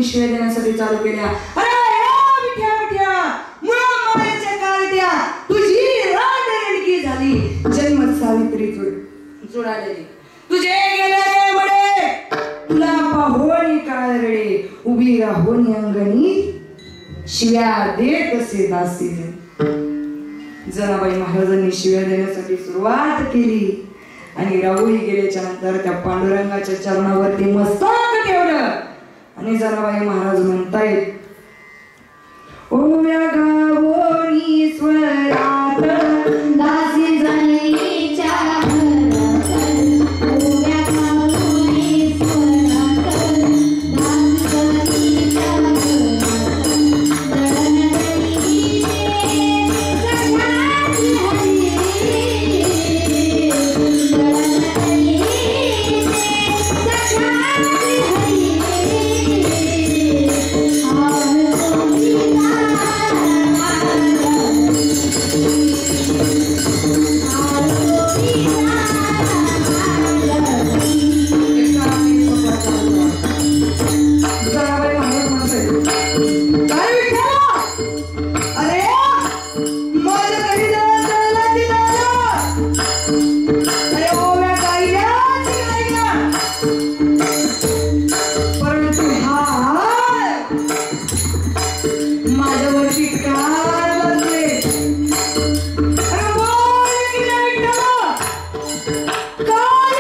शिव्या देण्यासाठी चालू केल्या. अरे विठ्या विठ्या, मुळा मायेच्या काळट्या, तुझी रांडरणकी झाली, जन्म सावित्री जुळालेली. तुझे गेले रे बडे, तुला पाहोनी काळ रडे, उभी राहोनी अंगणी, शिव्या देत कसे दासी. जनाबाई महाराजांनी शिव्या देण्यासाठी सुरुवात केली आणि राहुली गेल्याच्या नंतर त्या पांडुरंगाच्या चरणावरती मस्तक ठेवलं आणि जनाबाई महाराज म्हणतायत, ओव्या गावोनी स्वरात दासी जनीच्या घरात, ओव्या गावोनी स्वरात दासी जनीच्या घरात, दळण दळीचे सखाची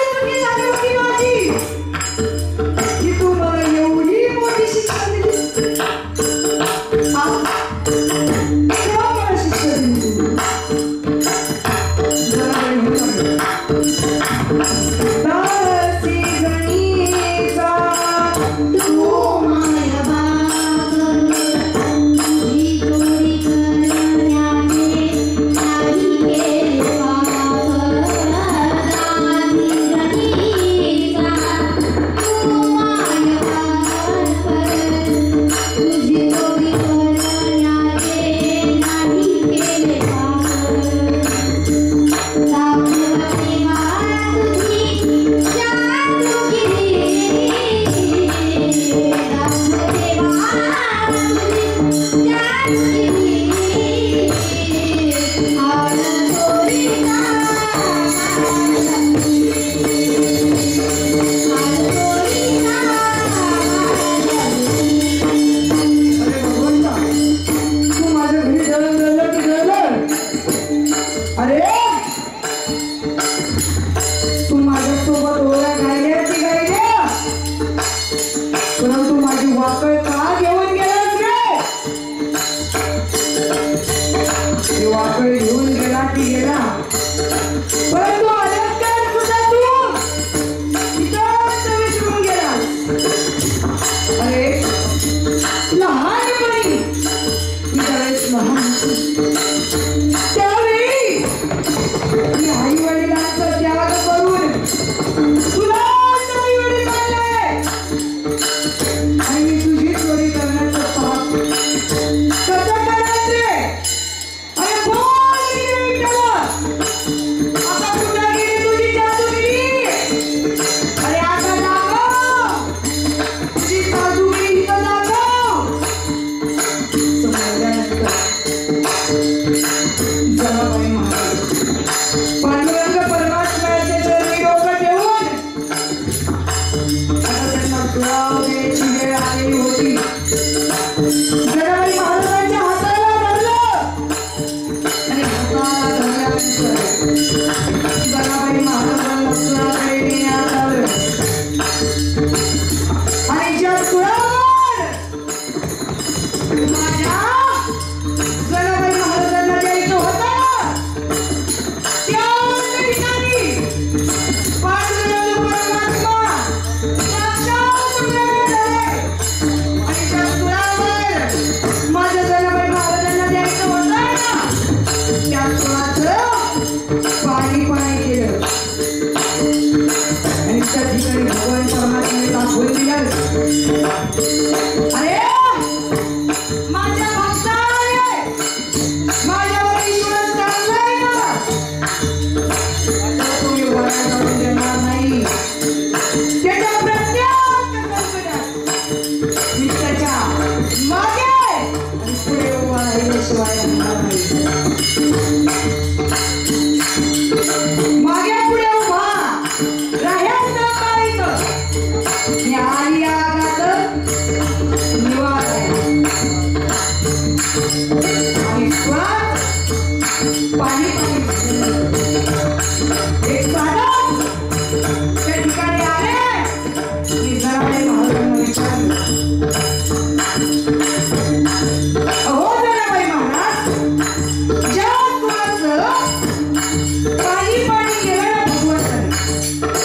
हरी, दळण दळीचे सखाची हरी. आता त्यांना सुळाव द्यायची वेळ आलेली होती. ज्या कुळावर माझ्या जनाबाई महाराजांना द्यायचं होतं त्या ठिकाणी पांडुरंग परमात्मा साक्षात उतरले आहे. आणि ज्या कुळावर माझ्या जनाबाई महाराजांना द्यायचं होतं ना त्या कुळाचं पाणी पाणी केलं आणि त्या ठिकाणी भगवान परमात्म्याने दाखवून दिलं. अरे माझ्या भक्ताने माझ्यावर विश्वास टाकलाय ना आता तुम्ही वरात जाऊन देणार नाही. त्याच्या प्रत्येक कल्पनेत मी त्याच्या मागे आणि पुढे उभा राहिल्याशिवाय राहणार नाही. मागे पुढे उभा राहायचं करायचं मी आली आगात निवास आहे आणि स्वाद पाणी एक साधन त्या ठिकाणी आले मी जनाबाई महाराजांना विचारलं अहो जनाबाई महाराज ज्या कुळाचं पाणी पाणी केलं ना भगवंताने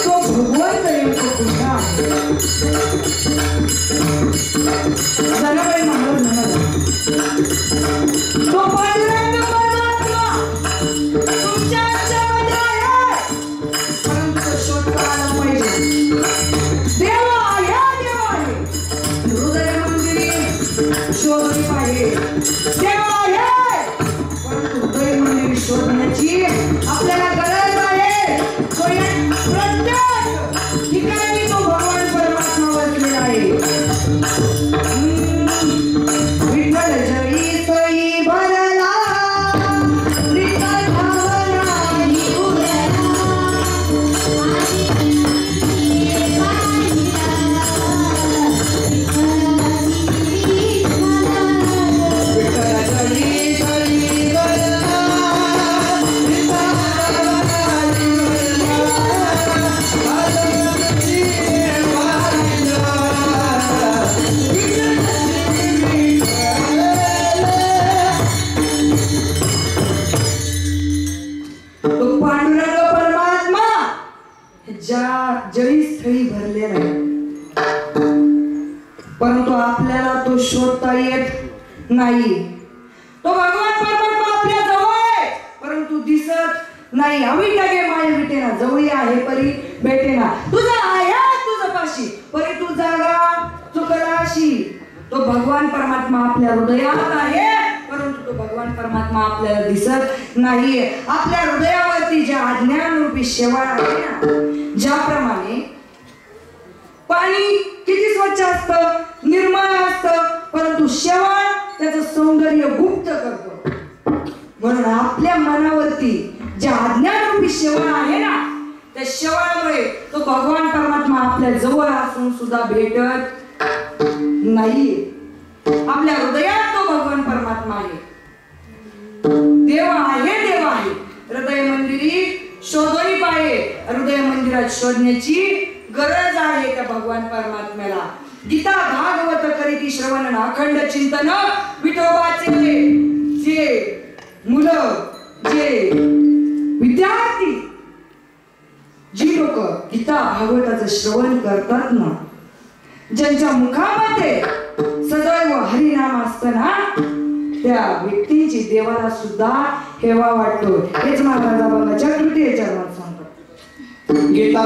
तो भगवंत नेमकं कुठला आहे. जनाबाई महाराज म्हणाले तो पांडुरंग परमात्मा तुमच्या आमच्यामध्ये आहे परंतु तो शोधता आला पाहिजे. देव आहे हृदय मंदिरी शोधली पाहिजे. देव आहे परंतु हृदय मंदिरी शोधण्याची आपल्याला गरज आहे. तो एक प्रत्येक ठिकाणी तो भगवान परमात्मा वसलेला आहे. विठ्ठल जरी सोयी भरला विठ्ठल भावनाही उरला विठ्ठल जरी सोयी भरला विठ्ठल भावनाही तो पांडुरंग परमात्मा ज्या जळीस्थळी भरलेला आहे परंतु आपल्याला तो शोधता येत नाही. तो भगवान परमात्मा आपल्या जवळ आहे परंतु दिसत नाही. हवी लागे माया भेटेना जवळी आहे परी भेटेना. तुझा आहे तुझं पाशी परी तू जागा चुकलाशी. तो भगवान परमात्मा आपल्या हृदयात आहे परंतु तो भगवान परमात्मा आपल्याला दिसत नाहीये. आपल्या हृदयावरती ज्या अज्ञानरूपी शेवाळ आहे ना ज्याप्रमाणे पाणी किती स्वच्छ असतं निर्मळ असतं परंतु शेवाळ त्याचं सौंदर्य गुप्त करतो. म्हणून आपल्या मनावरती ज्या अज्ञानरूपी शेवाळ आहे ना त्या शेवाळामुळे तो भगवान परमात्मा आपल्या जवळ असून सुद्धा भेटत नाही. आपल्या हृदयात तो भगवान परमात्मा आहे. देव आहे हृदय मंदिरी शोधणी पाहिजे. हृदय मंदिरात शोधण्याची गरज आहे त्या भगवान परमात्म्याला. गीता भागवत करीती श्रवण अखंड चिंतन विठोबाचे जे मुलं जे विद्यार्थी जी लोक गीता भागवताचं श्रवण करतात ना ज्यांच्या मुखामध्ये सदैव हरिनाम असताना त्या व्यक्तीची देवाला सुद्धा हेवा वाटतो. हेच महाराजा बघाच्या तृतीय चरणात सांगतात. गीता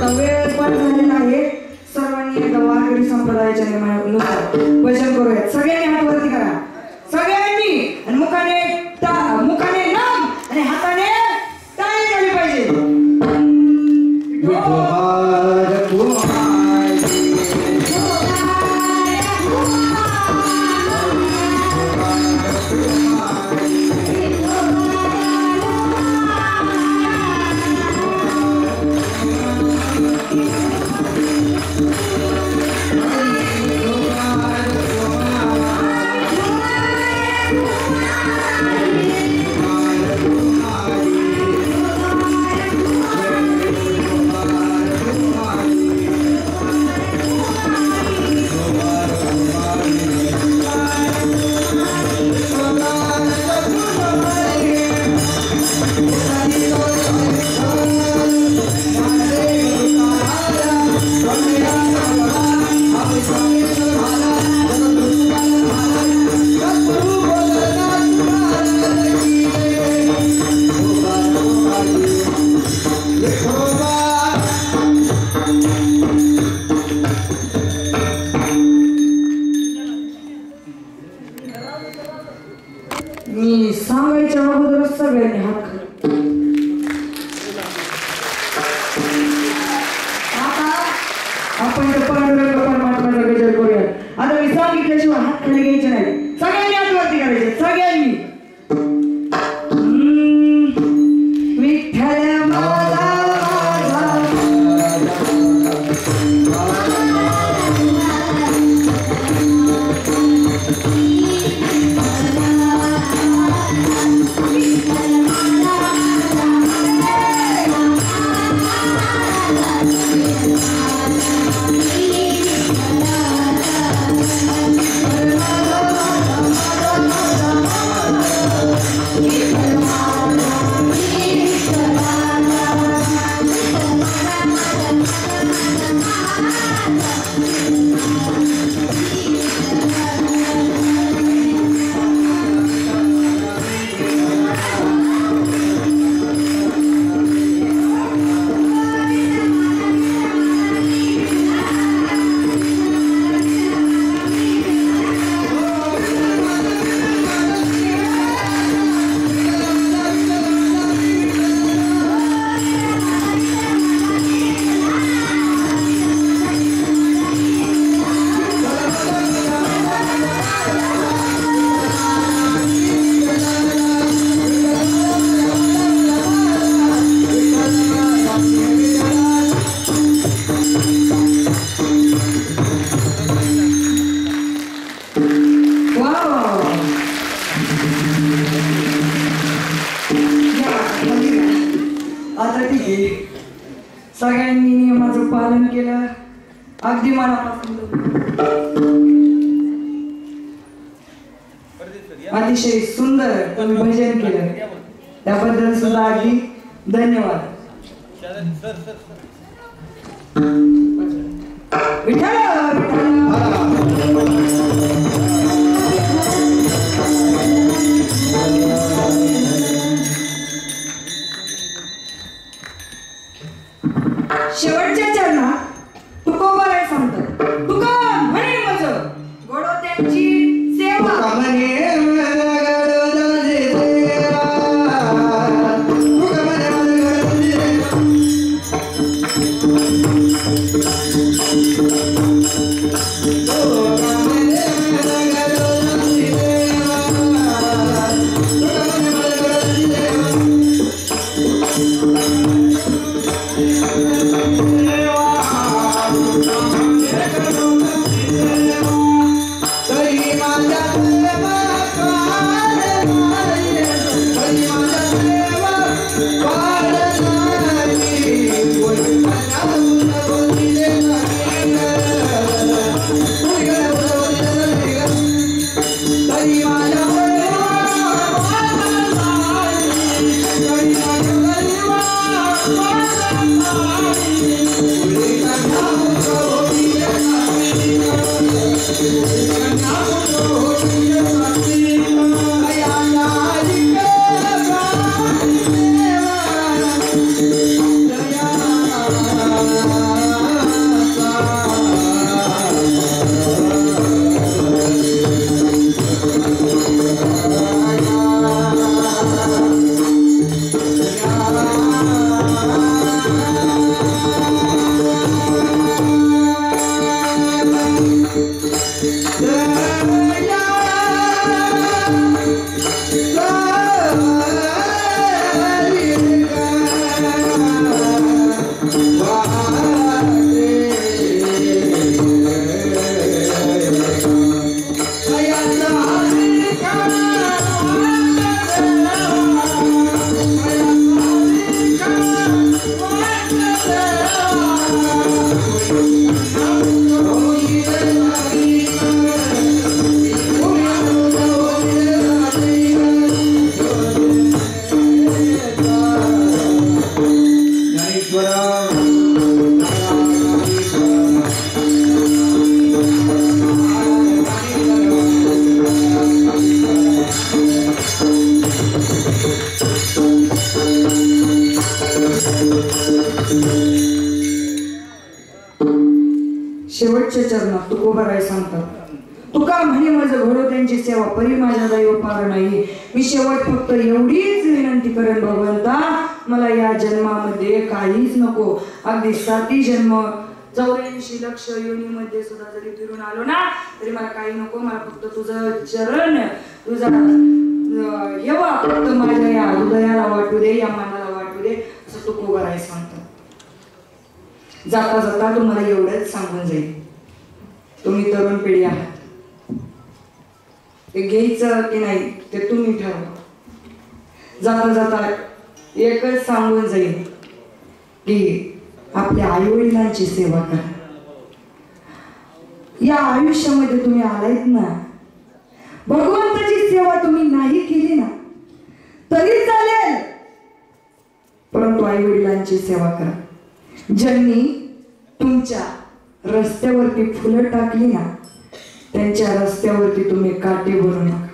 आता वेळ पण झालेला आहे. सर्वांनी एकदा वारकरी संप्रदायाच्या नियमानुसार भजन करूयात. सगळ्यांनी हात वरती करा, सगळ्यांनी, आणि मुखाने नाम आणि हाताने टाळी झाली पाहिजे. मी सांगायच्या अगोदरच सगळ्यांनी हात खाली. आता आपण पांडुरंग परमात्म्याचा गजर करूया. आता मी सांगितल्याशिवाय हात खाली घ्यायचे नाही, सगळ्यांनी हात वरती करायचे, सगळ्यांनी. विठ्ठल माझा सगळ्यांनी नियमाचं पालन केलं, अगदी मनापासून अतिशय सुंदर तुम्ही भजन केलं, त्याबद्दल सुद्धा अगदी धन्यवाद. विठ्ठल शेवटच्या चरणात तुकोबाला सांगतात, तुका म्हणे मज गोडो त्यांची सेवा. Yeah. शेवटच्या चरणात तुकोबाराय सांगतात, तुका म्हणे माझं घडो त्यांची सेवा परी माझ्या दैव पार नाही. मी शेवट फक्त एवढीच विनंती करेन भगवंता, मला या जन्मामध्ये काहीच नको. अगदी 7 जन्म 84 लक्ष योनीमध्ये सुद्धा जरी फिरून आलो ना तरी मला काही नको. मला फक्त तुझं चरण, तुझा येवा फक्त माझ्या या हृदयाला वाटू दे, या मनाला वाटू दे, असं तुकोबाराय सांगतात. जाता जाता तुम्हाला एवढंच सांगून जाईल, तुम्ही तरुण पिढी आहात, ते घ्यायचं की नाही ते तुम्ही ठरवा. जाता जाता एकच सांगून जाईल की आपल्या आई वडिलांची सेवा करा. या आयुष्यामध्ये तुम्ही आलायत ना, भगवंताची सेवा तुम्ही नाही केली ना तरी चालेल, परंतु आई वडिलांची सेवा करा. ज्यांनी तुमच्या रस्त्यावरती फुलं टाकली ना त्यांच्या रस्त्यावरती तुम्ही काटे भरू नका.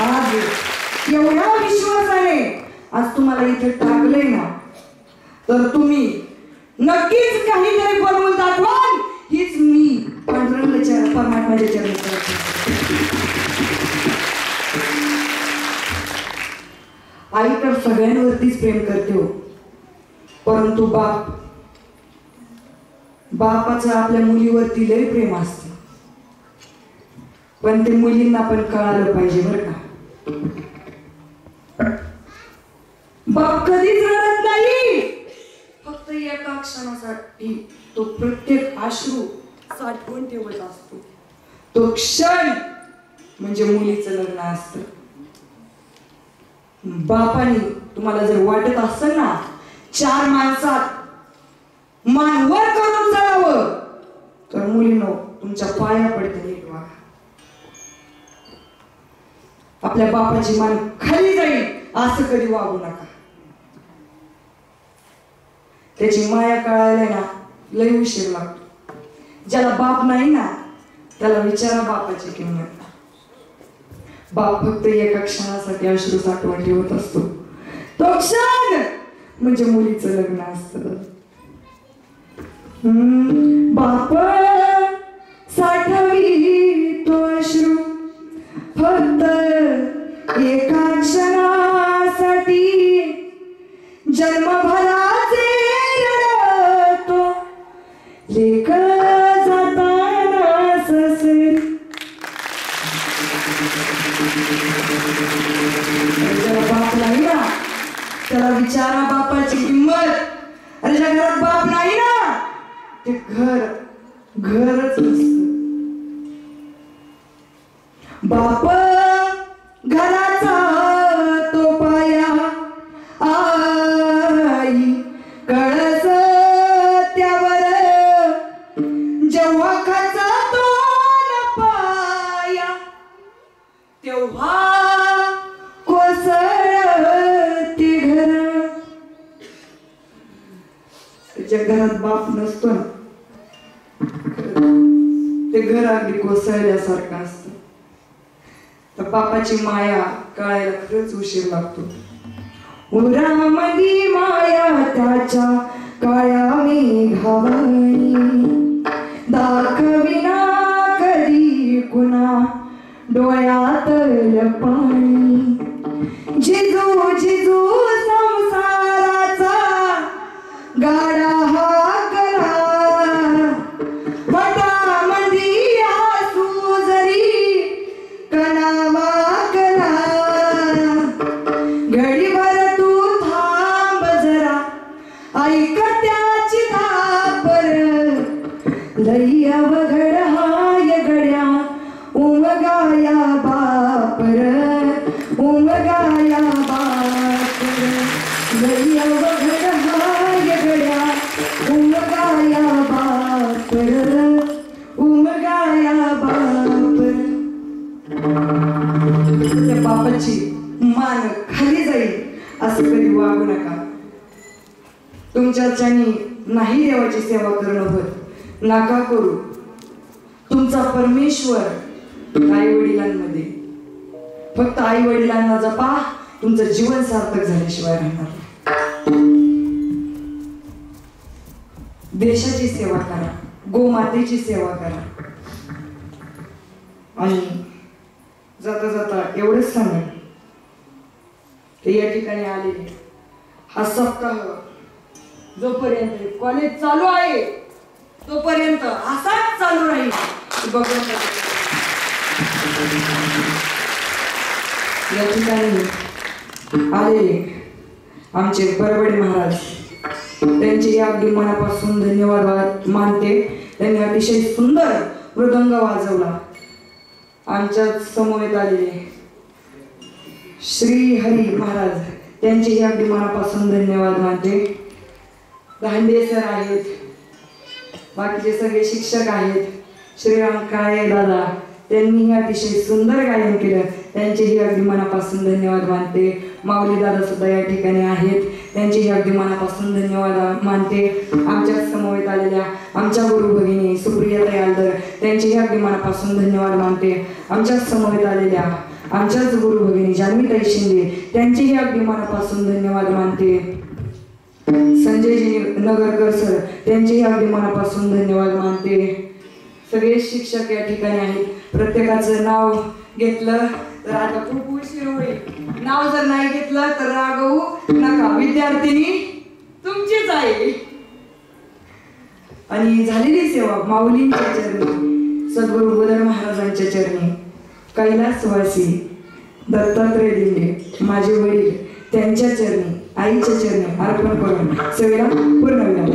आज एवढ्या विश्वासाने आज तुम्हाला इथे टाकलंय ना तर तुम्ही नक्कीच काहीतरी बनवून दाखवाल, हीच मी पांडुरंगाच्या परमात्म्याच्या चरणी करते. आई तर सगळ्यांवरतीच प्रेम करते हो, परंतु बापाचं आपल्या मुलीवरती लय प्रेम असतं, पण ते मुलींना पण कळालं पाहिजे बरं का. बाप कधीच रडत नाही, फक्त एका क्षणासाठी तो प्रत्येक अश्रू साठवून ठेवत असतो. तो क्षण म्हणजे मुलीचं लग्न असतं. बापाने तुम्हाला जर वाटत असेल ना 4 माणसात मानवर करून जावं तर मुलीनो तुमच्या पाया पडते, नीट वागा. आपल्या बापाची मान खाली जाईल असं कधी वागू नका. त्याची माया कळायला ना लय उशीर लागतो. ज्याला बाप नाही ना त्याला विचारा बापाची किंमत. बाप फक्त एका क्षणासाठी अश्रू साठवून ठेवत असतो, तो क्षण म्हणजे मुलीचं लग्न असतं. बाप साठवी तो अश्रू फक्त एका क्षणासाठी, जन्मभराचे रडतो लेक जाताना ससे. ज्याला बाप नाही ना त्याला विचारा बापाची किंमत. अरे ज्या घरात बाप नाही ना ते घरच नसतं. बाप घराचा तो पाया, आई कळस त्यावर, जेव्हा खाचा तो पाया तेव्हा कोसळते घर. ज्या घरात बाप नसतो ना ते घर अगदी कोसळल्यासारखं असतं. तर बापाची माया कळायला खरंच उशीर लागतो. उरामधी माया त्याच्या काळ्या मेघावानी, दाखविना कधी कुणा डोळ्यातलं पाणी. जिजू जिजू संसाराचा गाडा हा करा, मटामधी आसू जरी कणावा करा. घडीभर तू थांब जरा, ऐक त्याची धापर, लई अवघड हाय गड्या उमगाया बापर, उमगाया बापर. गैया वगैरे हाय गड्या उमगाया बापर उमगाया बापर. त्या बापाची मान खाली जाईल असं कधी वागू नका. तुमच्याच्यानी नाही देवाची सेवा करणं होत, नका करू. तुमचा परमेश्वर आई वडिलांमध्ये, फक्त आई वडिलांना जपा, तुमचं जीवन सार्थक झाल्याशिवाय राहणार. देशाची सेवा करा, गोमातेची सेवा करा. आणि जाता जाता एवढंच सांगा की या ठिकाणी आलेले हा सप्ताह जोपर्यंत कॉलेज चालू आहे तोपर्यंत असाच चालू राहील. या ठिकाणी आलेले आमचे परवडे महाराज, त्यांचे अगदी मनापासून धन्यवाद मानते. त्यांनी अतिशय सुंदर मृदंग वाजवला. आमच्या समवेत आलेले श्री हरी महाराज, त्यांचेही अगदी मनापासून धन्यवाद मानते. दांडे सर आहेत, बाकीचे सगळे शिक्षक आहेत, श्रीराम काळे दादा, त्यांनीही अतिशय सुंदर गायन केलं, त्यांचेही अगदी मनापासून धन्यवाद मानते. माऊली दादा सुद्धा या ठिकाणी आहेत, त्यांचेही अगदी मनापासून धन्यवाद मानते. आमच्या समवेत आलेल्या आमच्या गुरु भगिनी सुप्रिया दयालदर, त्यांचेही अगदी मनापासून धन्यवाद मानते. आमच्या समवेत आलेल्या आमच्याच गुरु भगिनी जान्हवीताई शिंदे, त्यांचेही अगदी मनापासून धन्यवाद मानते. संजयजी नगरकर सर, त्यांचेही अगदी मनापासून धन्यवाद मानते. सगळे शिक्षक या ठिकाणी आहेत. प्रत्येकाचं नाव घेतलं तर आता खूप उशीर होईल, नाव जर नाही घेतलं तर रागवू नका. विद्यार्थिनी तुमचीच आहे. आणि झालेली सेवा माऊलींच्या चरणी, सद्गुरू बोधन महाराजांच्या चरणी, कैलासवासी दत्तात्रय दिंडे माझे वडील, त्यांच्या चरणी, आईच्या चरणी अर्पण करून सेवेला पूर्ण विराम.